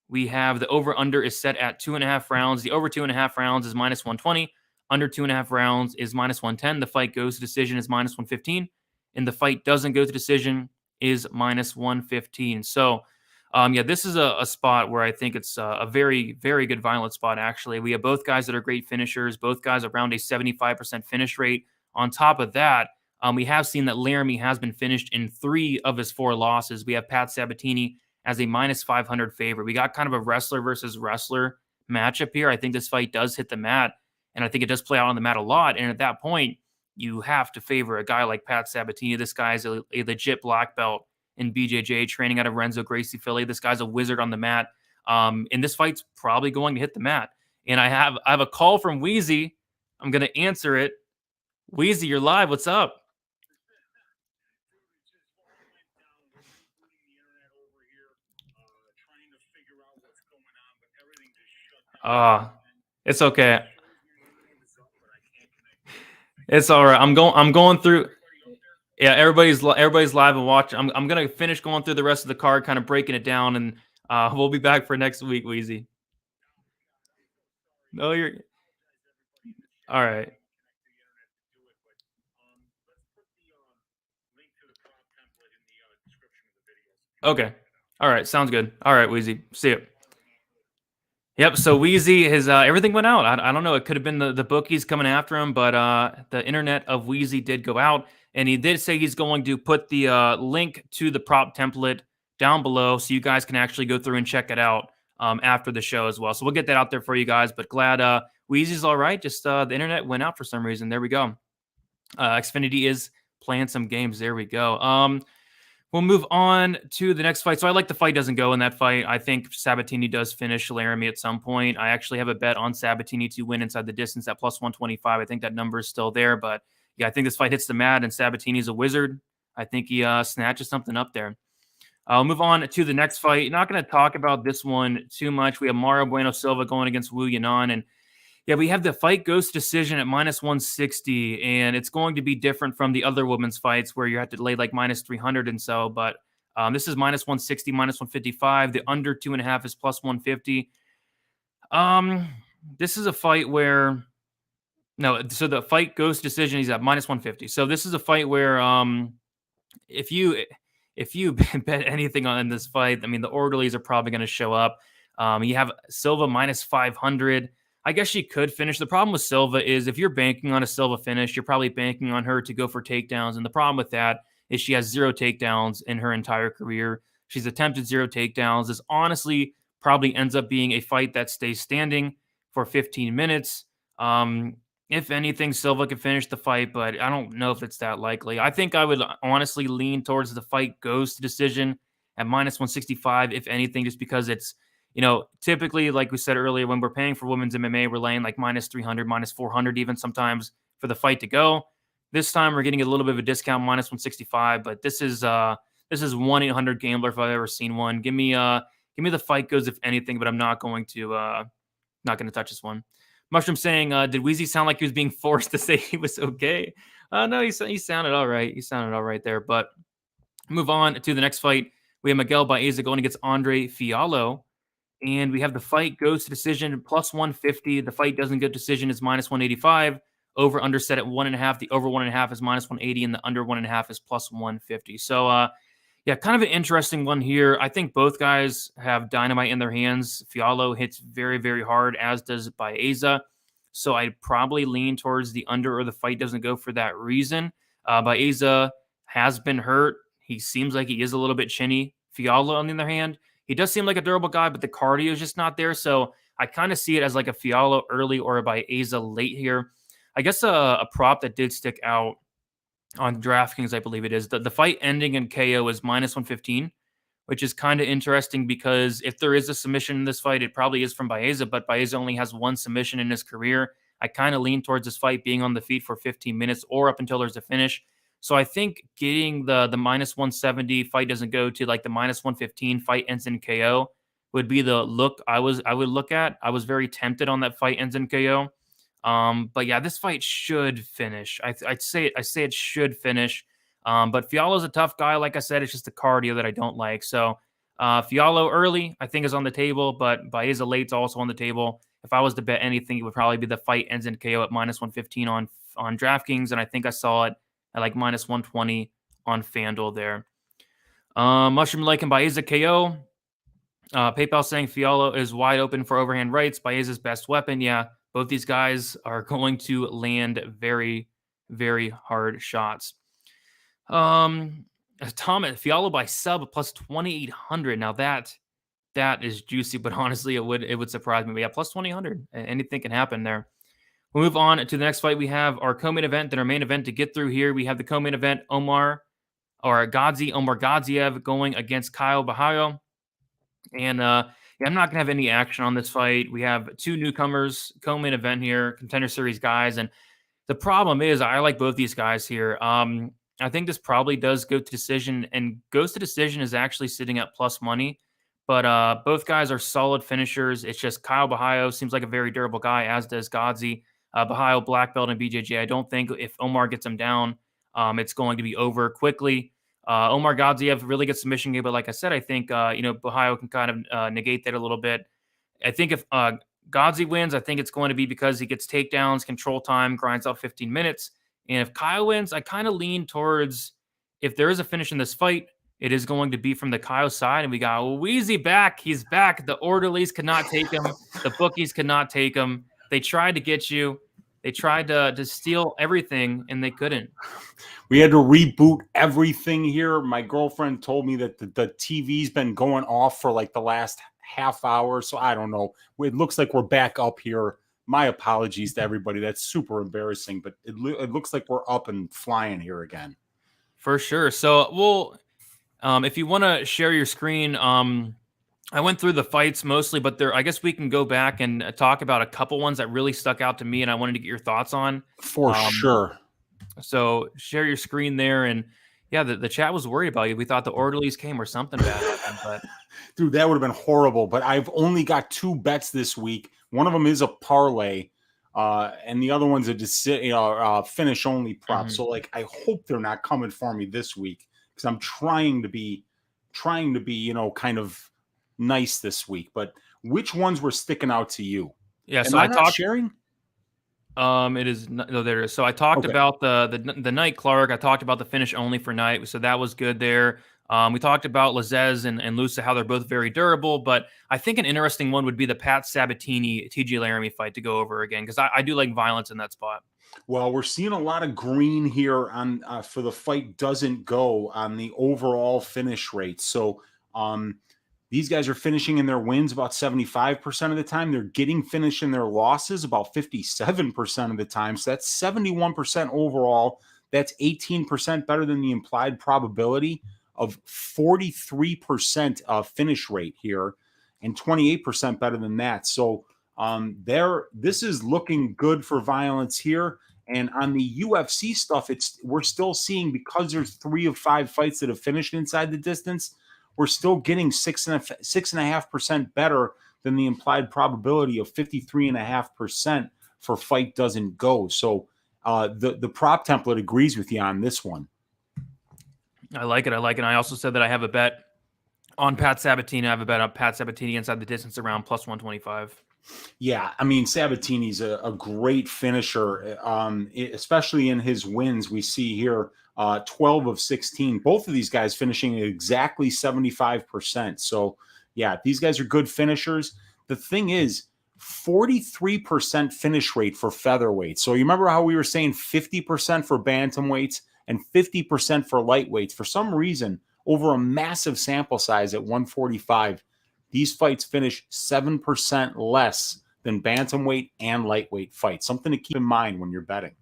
We have the over-under is set at 2.5 rounds. The over 2.5 rounds is minus 120. Under 2.5 rounds is minus 110. The fight goes to decision is minus 115. And the fight doesn't go to decision is minus 115. So, yeah, this is a spot where I think it's a very, very good violent spot, actually. We have both guys that are great finishers, both guys around a 75% finish rate. On top of that, we have seen that Laramie has been finished in 3 of his 4 losses. We have Pat Sabatini as a minus 500 favorite. We got kind of a wrestler versus wrestler matchup here. I think this fight does hit the mat, and I think it does play out on the mat a lot. And at that point, you have to favor a guy like Pat Sabatini. This guy's a legit black belt in BJJ, training out of Renzo Gracie, Philly. This guy's a wizard on the mat. And this fight's probably going to hit the mat. And I have a call from Weezy. I'm going to answer it. Weezy, you're live. What's up? It's okay. It's all right. I'm going through. Yeah, everybody's live and watching. I'm gonna finish going through the rest of the card, kind of breaking it down, and we'll be back for next week, Weezy. No, you're all right. Okay. All right. Sounds good. All right, Weezy. See you. Yep. So Weezy, his everything went out. I don't know. It could have been the bookies coming after him, but the internet of Weezy did go out, and he did say he's going to put the link to the prop template down below, so you guys can actually go through and check it out after the show as well. So we'll get that out there for you guys. But glad Weezy's all right. Just the internet went out for some reason. There we go. Xfinity is playing some games. There we go. We'll move on to the next fight. So I like the fight doesn't go in that fight. I think Sabatini does finish Laramie at some point. I actually have a bet on Sabatini to win inside the distance at plus 125. I think that number is still there. But yeah, I think this fight hits the mat and Sabatini's a wizard. I think he snatches something up there. I'll move on to the next fight. Not going to talk about this one too much. We have Mario Bueno Silva going against Wu Yanan. And yeah, we have the fight goes to decision at minus 160, and it's going to be different from the other women's fights where you have to lay like minus 300 and so, but this is minus 160, minus 155. The under 2.5 is plus 150. This is a fight where, no, so the fight goes to decision, he's at minus 150. So this is a fight where if you bet anything on this fight, I mean, the orderlies are probably going to show up. You have Silva minus 500. I guess she could finish. The problem with Silva is if you're banking on a Silva finish, you're probably banking on her to go for takedowns. And the problem with that is she has 0 takedowns in her entire career. She's attempted 0 takedowns. This honestly probably ends up being a fight that stays standing for 15 minutes. If anything, Silva could finish the fight, but I don't know if it's that likely. I think I would honestly lean towards the fight goes to decision at minus 165, if anything, just because it's, typically, like we said earlier, when we're paying for women's MMA, we're laying like minus 300, minus 400 even sometimes for the fight to go. This time we're getting a little bit of a discount, minus 165, but this is 1-800 Gambler if I've ever seen one. Give me the fight goes if anything, but I'm not going to touch this one. Mushroom saying, did Weezy sound like he was being forced to say he was okay? No, he sounded all right. He sounded all right there, but move on to the next fight. We have Miguel Baeza going against Andre Fialho. And we have the fight goes to decision plus 150. The fight doesn't go to decision is minus 185. Over under set at 1.5. The over 1.5 is minus 180, and the under 1.5 is plus 150. So, yeah, kind of an interesting one here. I think both guys have dynamite in their hands. Fialho hits very, very hard, as does Baeza. So I'd probably lean towards the under, or the fight doesn't go for that reason. Baeza has been hurt. He seems like he is a little bit chinny. Fialho, on the other hand, he does seem like a durable guy, but the cardio is just not there. So I kind of see it as like a Fialho early or a Baeza late here. I guess a prop that did stick out on DraftKings, I believe it is, the fight ending in KO is minus 115, which is kind of interesting because if there is a submission in this fight, it probably is from Baeza, but Baeza only has 1 submission in his career. I kind of lean towards this fight being on the feet for 15 minutes or up until there's a finish. So I think getting the minus 170 fight doesn't go to like the minus 115 fight ends in KO would be the look I would look at. I was very tempted on that fight ends in KO. But yeah, this fight should finish. I say it should finish. But Fialho's a tough guy. Like I said, it's just the cardio that I don't like. So Fialho early, I think, is on the table, but Baeza late's also on the table. If I was to bet anything, it would probably be the fight ends in KO at -115 on DraftKings, and I think I saw it at like -120 on FanDuel there. Mushroom Lake and Baeza KO. PayPal saying Fialho is wide open for overhand rights. Baeza's best weapon. Yeah, both these guys are going to land very, very hard shots. Tom Fialho by sub plus 2,800. Now that is juicy, but honestly, it would surprise me. But yeah, plus 2,800. Anything can happen there. We'll move on to the next fight. We have our co-main event and our main event to get through here. We have the co-main event, Gadzhi, Omargadzhiev going against Caio Borralho. And yeah, I'm not going to have any action on this fight. We have two newcomers, co-main event here, Contender Series guys. And the problem is I like both these guys here. I think this probably does go to decision, and goes to decision is actually sitting at plus money. But both guys are solid finishers. It's just Caio Borralho seems like a very durable guy, as does Gadzhi. Borralho, black belt in BJJ. I don't think if Omar gets him down, it's going to be over quickly. Omargadzhiev really good submission game, but like I said, I think Borralho can kind of negate that a little bit. I think if Gadzhi wins, I think it's going to be because he gets takedowns, control time, grinds out 15 minutes. And if Caio wins, I kind of lean towards, if there is a finish in this fight, it is going to be from the Caio side. And we got Weezy back. He's back. The orderlies could not take him. The bookies could not take him. They tried to get you. They tried to steal everything, and they couldn't. We had to reboot everything here. My girlfriend told me that the TV's been going off for like the last half hour. So I don't know. It looks like we're back up here. My apologies to everybody. That's super embarrassing, but it looks like we're up and flying here again. For sure. So if you want to share your screen, I went through the fights mostly, but I guess we can go back and talk about a couple ones that really stuck out to me, and I wanted to get your thoughts on. For sure. So share your screen there, and yeah, the chat was worried about you. We thought the orderlies came or something bad happened, but dude, that would have been horrible. But I've only got 2 bets this week. One of them is a parlay, and the other one's a finish only prop. So like, I hope they're not coming for me this week, because I'm trying to be, kind of nice this week. But which ones were sticking out to you? Yeah, so I talked sharing. It is no, there is. So I talked about the Knight Clark. I talked about the finish only for Knight, so that was good there. We talked about Lazez and Lusa, how they're both very durable, but I think an interesting one would be the Pat Sabatini TJ Laramie fight to go over again, because I do like violence in that spot. Well, we're seeing a lot of green here on for the fight doesn't go on the overall finish rate. So these guys are finishing in their wins about 75% of the time. They're getting finished in their losses about 57% of the time. So that's 71% overall. That's 18% better than the implied probability of 43% finish rate here, and 28% better than that. So this is looking good for violence here. And on the UFC stuff, we're still seeing, because there's 3 of 5 fights that have finished inside the distance, we're still getting 6.5% better than the implied probability of 53.5% for fight doesn't go. So the prop template agrees with you on this one. I like it. I also said that I have a bet on Pat Sabatini. I have a bet on Pat Sabatini inside the distance around plus 125. Yeah, I mean, Sabatini's a great finisher, especially in his wins. We see here 12 of 16. Both of these guys finishing at exactly 75%. So, yeah, these guys are good finishers. The thing is, 43% finish rate for featherweight. So you remember how we were saying 50% for bantamweights and 50% for lightweights? For some reason, over a massive sample size at 145, these fights finish 7% less than bantamweight and lightweight fights. Something to keep in mind when you're betting.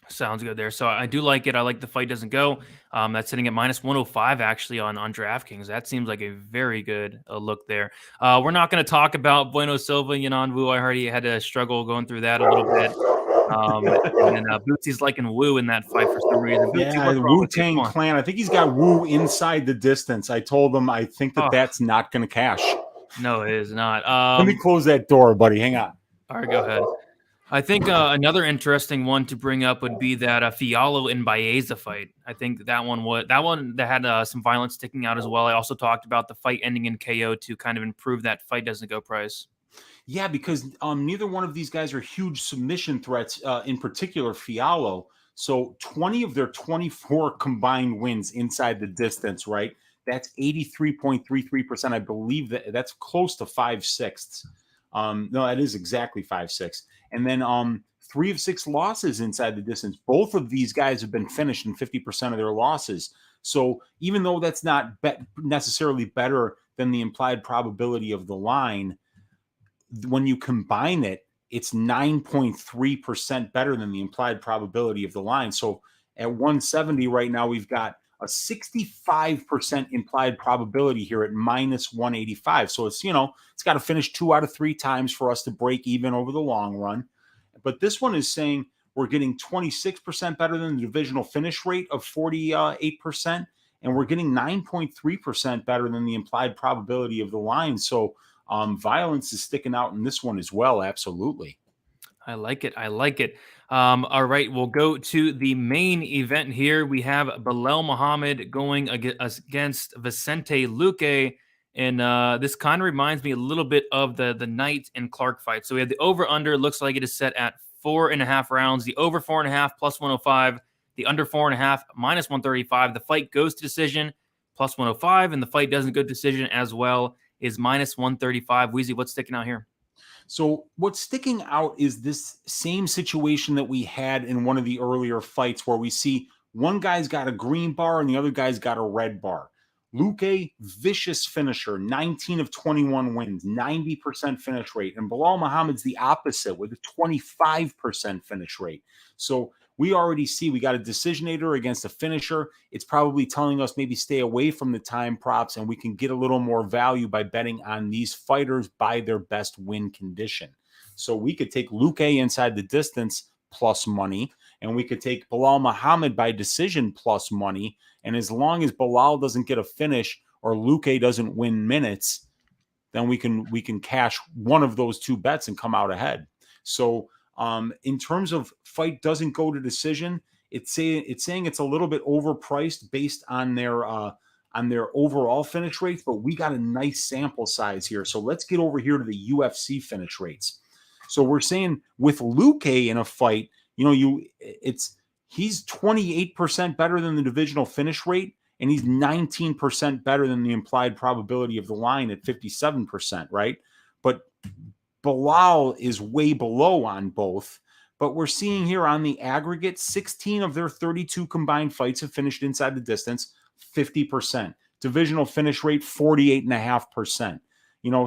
Sounds good there. So I do like it. I like the fight doesn't go. That's sitting at minus 105 actually on DraftKings. That seems like a very good look there. We're not going to talk about Bueno Silva, Yanan Wu. I heard he had to struggle going through that a little bit. And Bootsy's liking Wu in that fight for some reason. Yeah, the Wu-Tang Clan. I think he's got Wu inside the distance. I told him I think that's not going to cash. No, it is not. Let me close that door, buddy. Hang on. All right, go ahead. I think another interesting one to bring up would be that Fialho and Baeza fight. I think that one that had some violence sticking out as well. I also talked about the fight ending in KO to kind of improve that fight doesn't go price. Yeah, because neither one of these guys are huge submission threats, in particular Fialho. So 20 of their 24 combined wins inside the distance, right? That's 83.33%. I believe that's close to 5/6. No, that is exactly 5/6. And then 3 of 6 losses inside the distance. Both of these guys have been finished in 50% of their losses. So even though that's not necessarily better than the implied probability of the line, when you combine it, it's 9.3% better than the implied probability of the line. So at 170 right now, we've got a 65% implied probability here at minus 185. So it's, it's got to finish 2 out of 3 times for us to break even over the long run. But this one is saying we're getting 26% better than the divisional finish rate of 48%. And we're getting 9.3% better than the implied probability of the line. So violence is sticking out in this one as well. Absolutely. I like it. All right, we'll go to the main event here. We have Belal Muhammad going against Vicente Luque. And this kind of reminds me a little bit of the Knight and Clark fight. So we have the over-under. Looks like it is set at 4.5 rounds. The over 4.5 plus 105. The under 4.5 minus 135. The fight goes to decision plus 105. And the fight doesn't go to decision as well is minus 135. Weezy, what's sticking out here? So what's sticking out is this same situation that we had in one of the earlier fights where we see one guy's got a green bar and the other guy's got a red bar. Luque, vicious finisher, 19 of 21 wins, 90% finish rate. And Belal Muhammad's the opposite with a 25% finish rate. So we already see we got a decisionator against a finisher. It's probably telling us maybe stay away from the time props, and we can get a little more value by betting on these fighters by their best win condition. So we could take Luque inside the distance plus money, and we could take Belal Muhammad by decision plus money. And as long as Belal doesn't get a finish or Luque doesn't win minutes, then we can cash one of those 2 bets and come out ahead. So in terms of fight doesn't go to decision, it's saying it's a little bit overpriced based on their overall finish rates, but we got a nice sample size here. So let's get over here to the UFC finish rates. So we're saying with Luque in a fight, he's 28% better than the divisional finish rate, and he's 19% better than the implied probability of the line at 57%, right? But Belal is way below on both. But we're seeing here on the aggregate, 16 of their 32 combined fights have finished inside the distance, 50%. Divisional finish rate, 48.5%.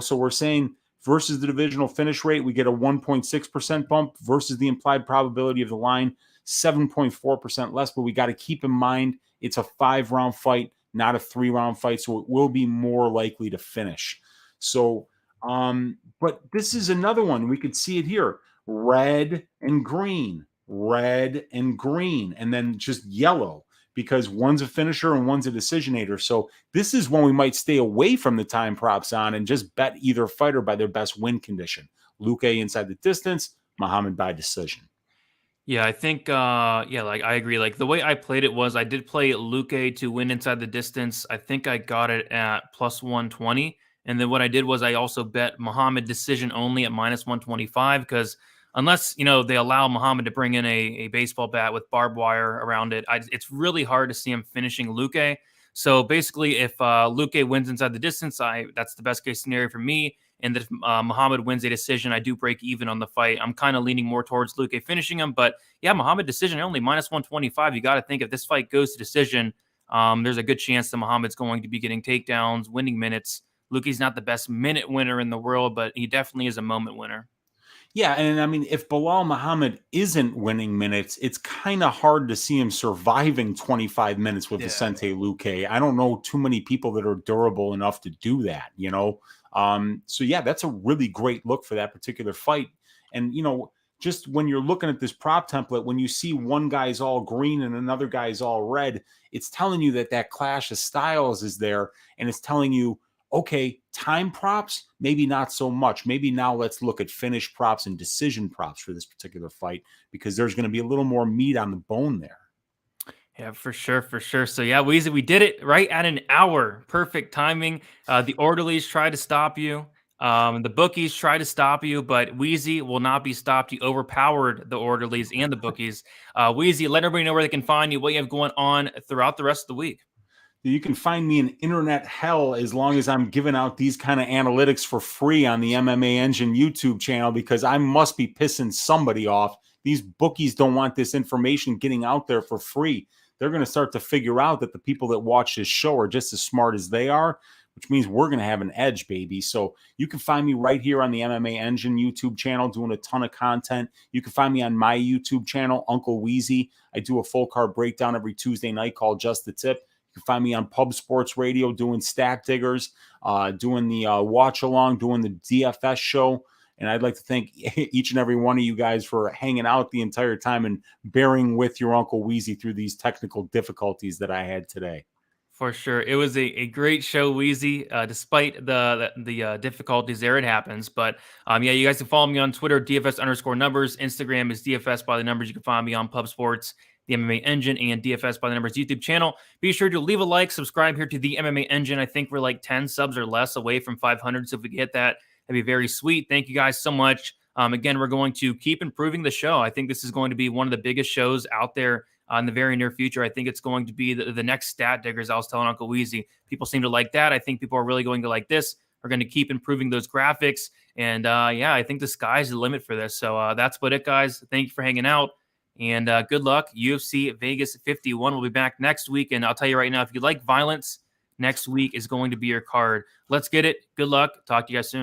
So we're saying versus the divisional finish rate, we get a 1.6% bump versus the implied probability of the line, 7.4% less. But we got to keep in mind it's a 5-round fight, not a 3-round fight. So it will be more likely to finish. So, but this is another one. We could see it here. Red and green, and then just yellow because one's a finisher and one's a decisionator. So this is when we might stay away from the time props on and just bet either fighter by their best win condition. Luque inside the distance, Muhammad by decision. Yeah, I think, I agree. Like the way I played it was I did play Luque to win inside the distance. I think I got it at plus 120. And then what I did was I also bet Muhammad decision only at minus 125 because unless, they allow Muhammad to bring in a baseball bat with barbed wire around it, it's really hard to see him finishing Luque. So basically, if Luque wins inside the distance, that's the best case scenario for me. And if Muhammad wins a decision, I do break even on the fight. I'm kind of leaning more towards Luque finishing him. But yeah, Muhammad decision only minus 125. You got to think if this fight goes to decision, there's a good chance that Muhammad's going to be getting takedowns, winning minutes. Luque's not the best minute winner in the world, but he definitely is a moment winner. Yeah, and I mean, if Belal Muhammad isn't winning minutes, it's kind of hard to see him surviving 25 minutes with Vicente Luque. I don't know too many people that are durable enough to do that, So yeah, that's a really great look for that particular fight. And, just when you're looking at this prop template, when you see one guy's all green and another guy's all red, it's telling you that clash of styles is there. And it's telling you Okay, time props, maybe not so much. Maybe now let's look at finish props and decision props for this particular fight, because there's going to be a little more meat on the bone there. Yeah, for sure, for sure. So yeah, Weezy, we did it right at an hour. Perfect timing. The orderlies tried to stop you. The bookies tried to stop you, but Weezy will not be stopped. You overpowered the orderlies and the bookies. Weezy, let everybody know where they can find you, what you have going on throughout the rest of the week. You can find me in internet hell as long as I'm giving out these kind of analytics for free on the MMA Engine YouTube channel, because I must be pissing somebody off. These bookies don't want this information getting out there for free. They're going to start to figure out that the people that watch this show are just as smart as they are, which means we're going to have an edge, baby. So you can find me right here on the MMA Engine YouTube channel doing a ton of content. You can find me on my YouTube channel, Uncle Weezy. I do a full card breakdown every Tuesday night called Just the Tip. You can find me on Pub Sports Radio doing Stat Diggers, doing the watch along, doing the DFS show. And I'd like to thank each and every one of you guys for hanging out the entire time and bearing with your Uncle Weezy through these technical difficulties that I had today. For sure. It was a great show, Weezy, despite the difficulties there. It happens. But yeah, you guys can follow me on Twitter, DFS_numbers. Instagram is DFS by the numbers. You can find me on Pub Sports, the MMA Engine, and DFS by the numbers YouTube channel. Be sure to leave a like, subscribe here to the MMA Engine. I think we're like 10 subs or less away from 500. So if we can hit that, that'd be very sweet. Thank you guys so much. Again, we're going to keep improving the show. I think this is going to be one of the biggest shows out there in the very near future. I think it's going to be the next Stat Diggers. I was telling Uncle Weezy, people seem to like that. I think people are really going to like this. We're going to keep improving those graphics. And yeah, I think the sky's the limit for this. So that's about it, guys. Thank you for hanging out. And good luck. UFC Vegas 51 will be back next week. And I'll tell you right now, if you like violence, next week is going to be your card. Let's get it. Good luck. Talk to you guys soon.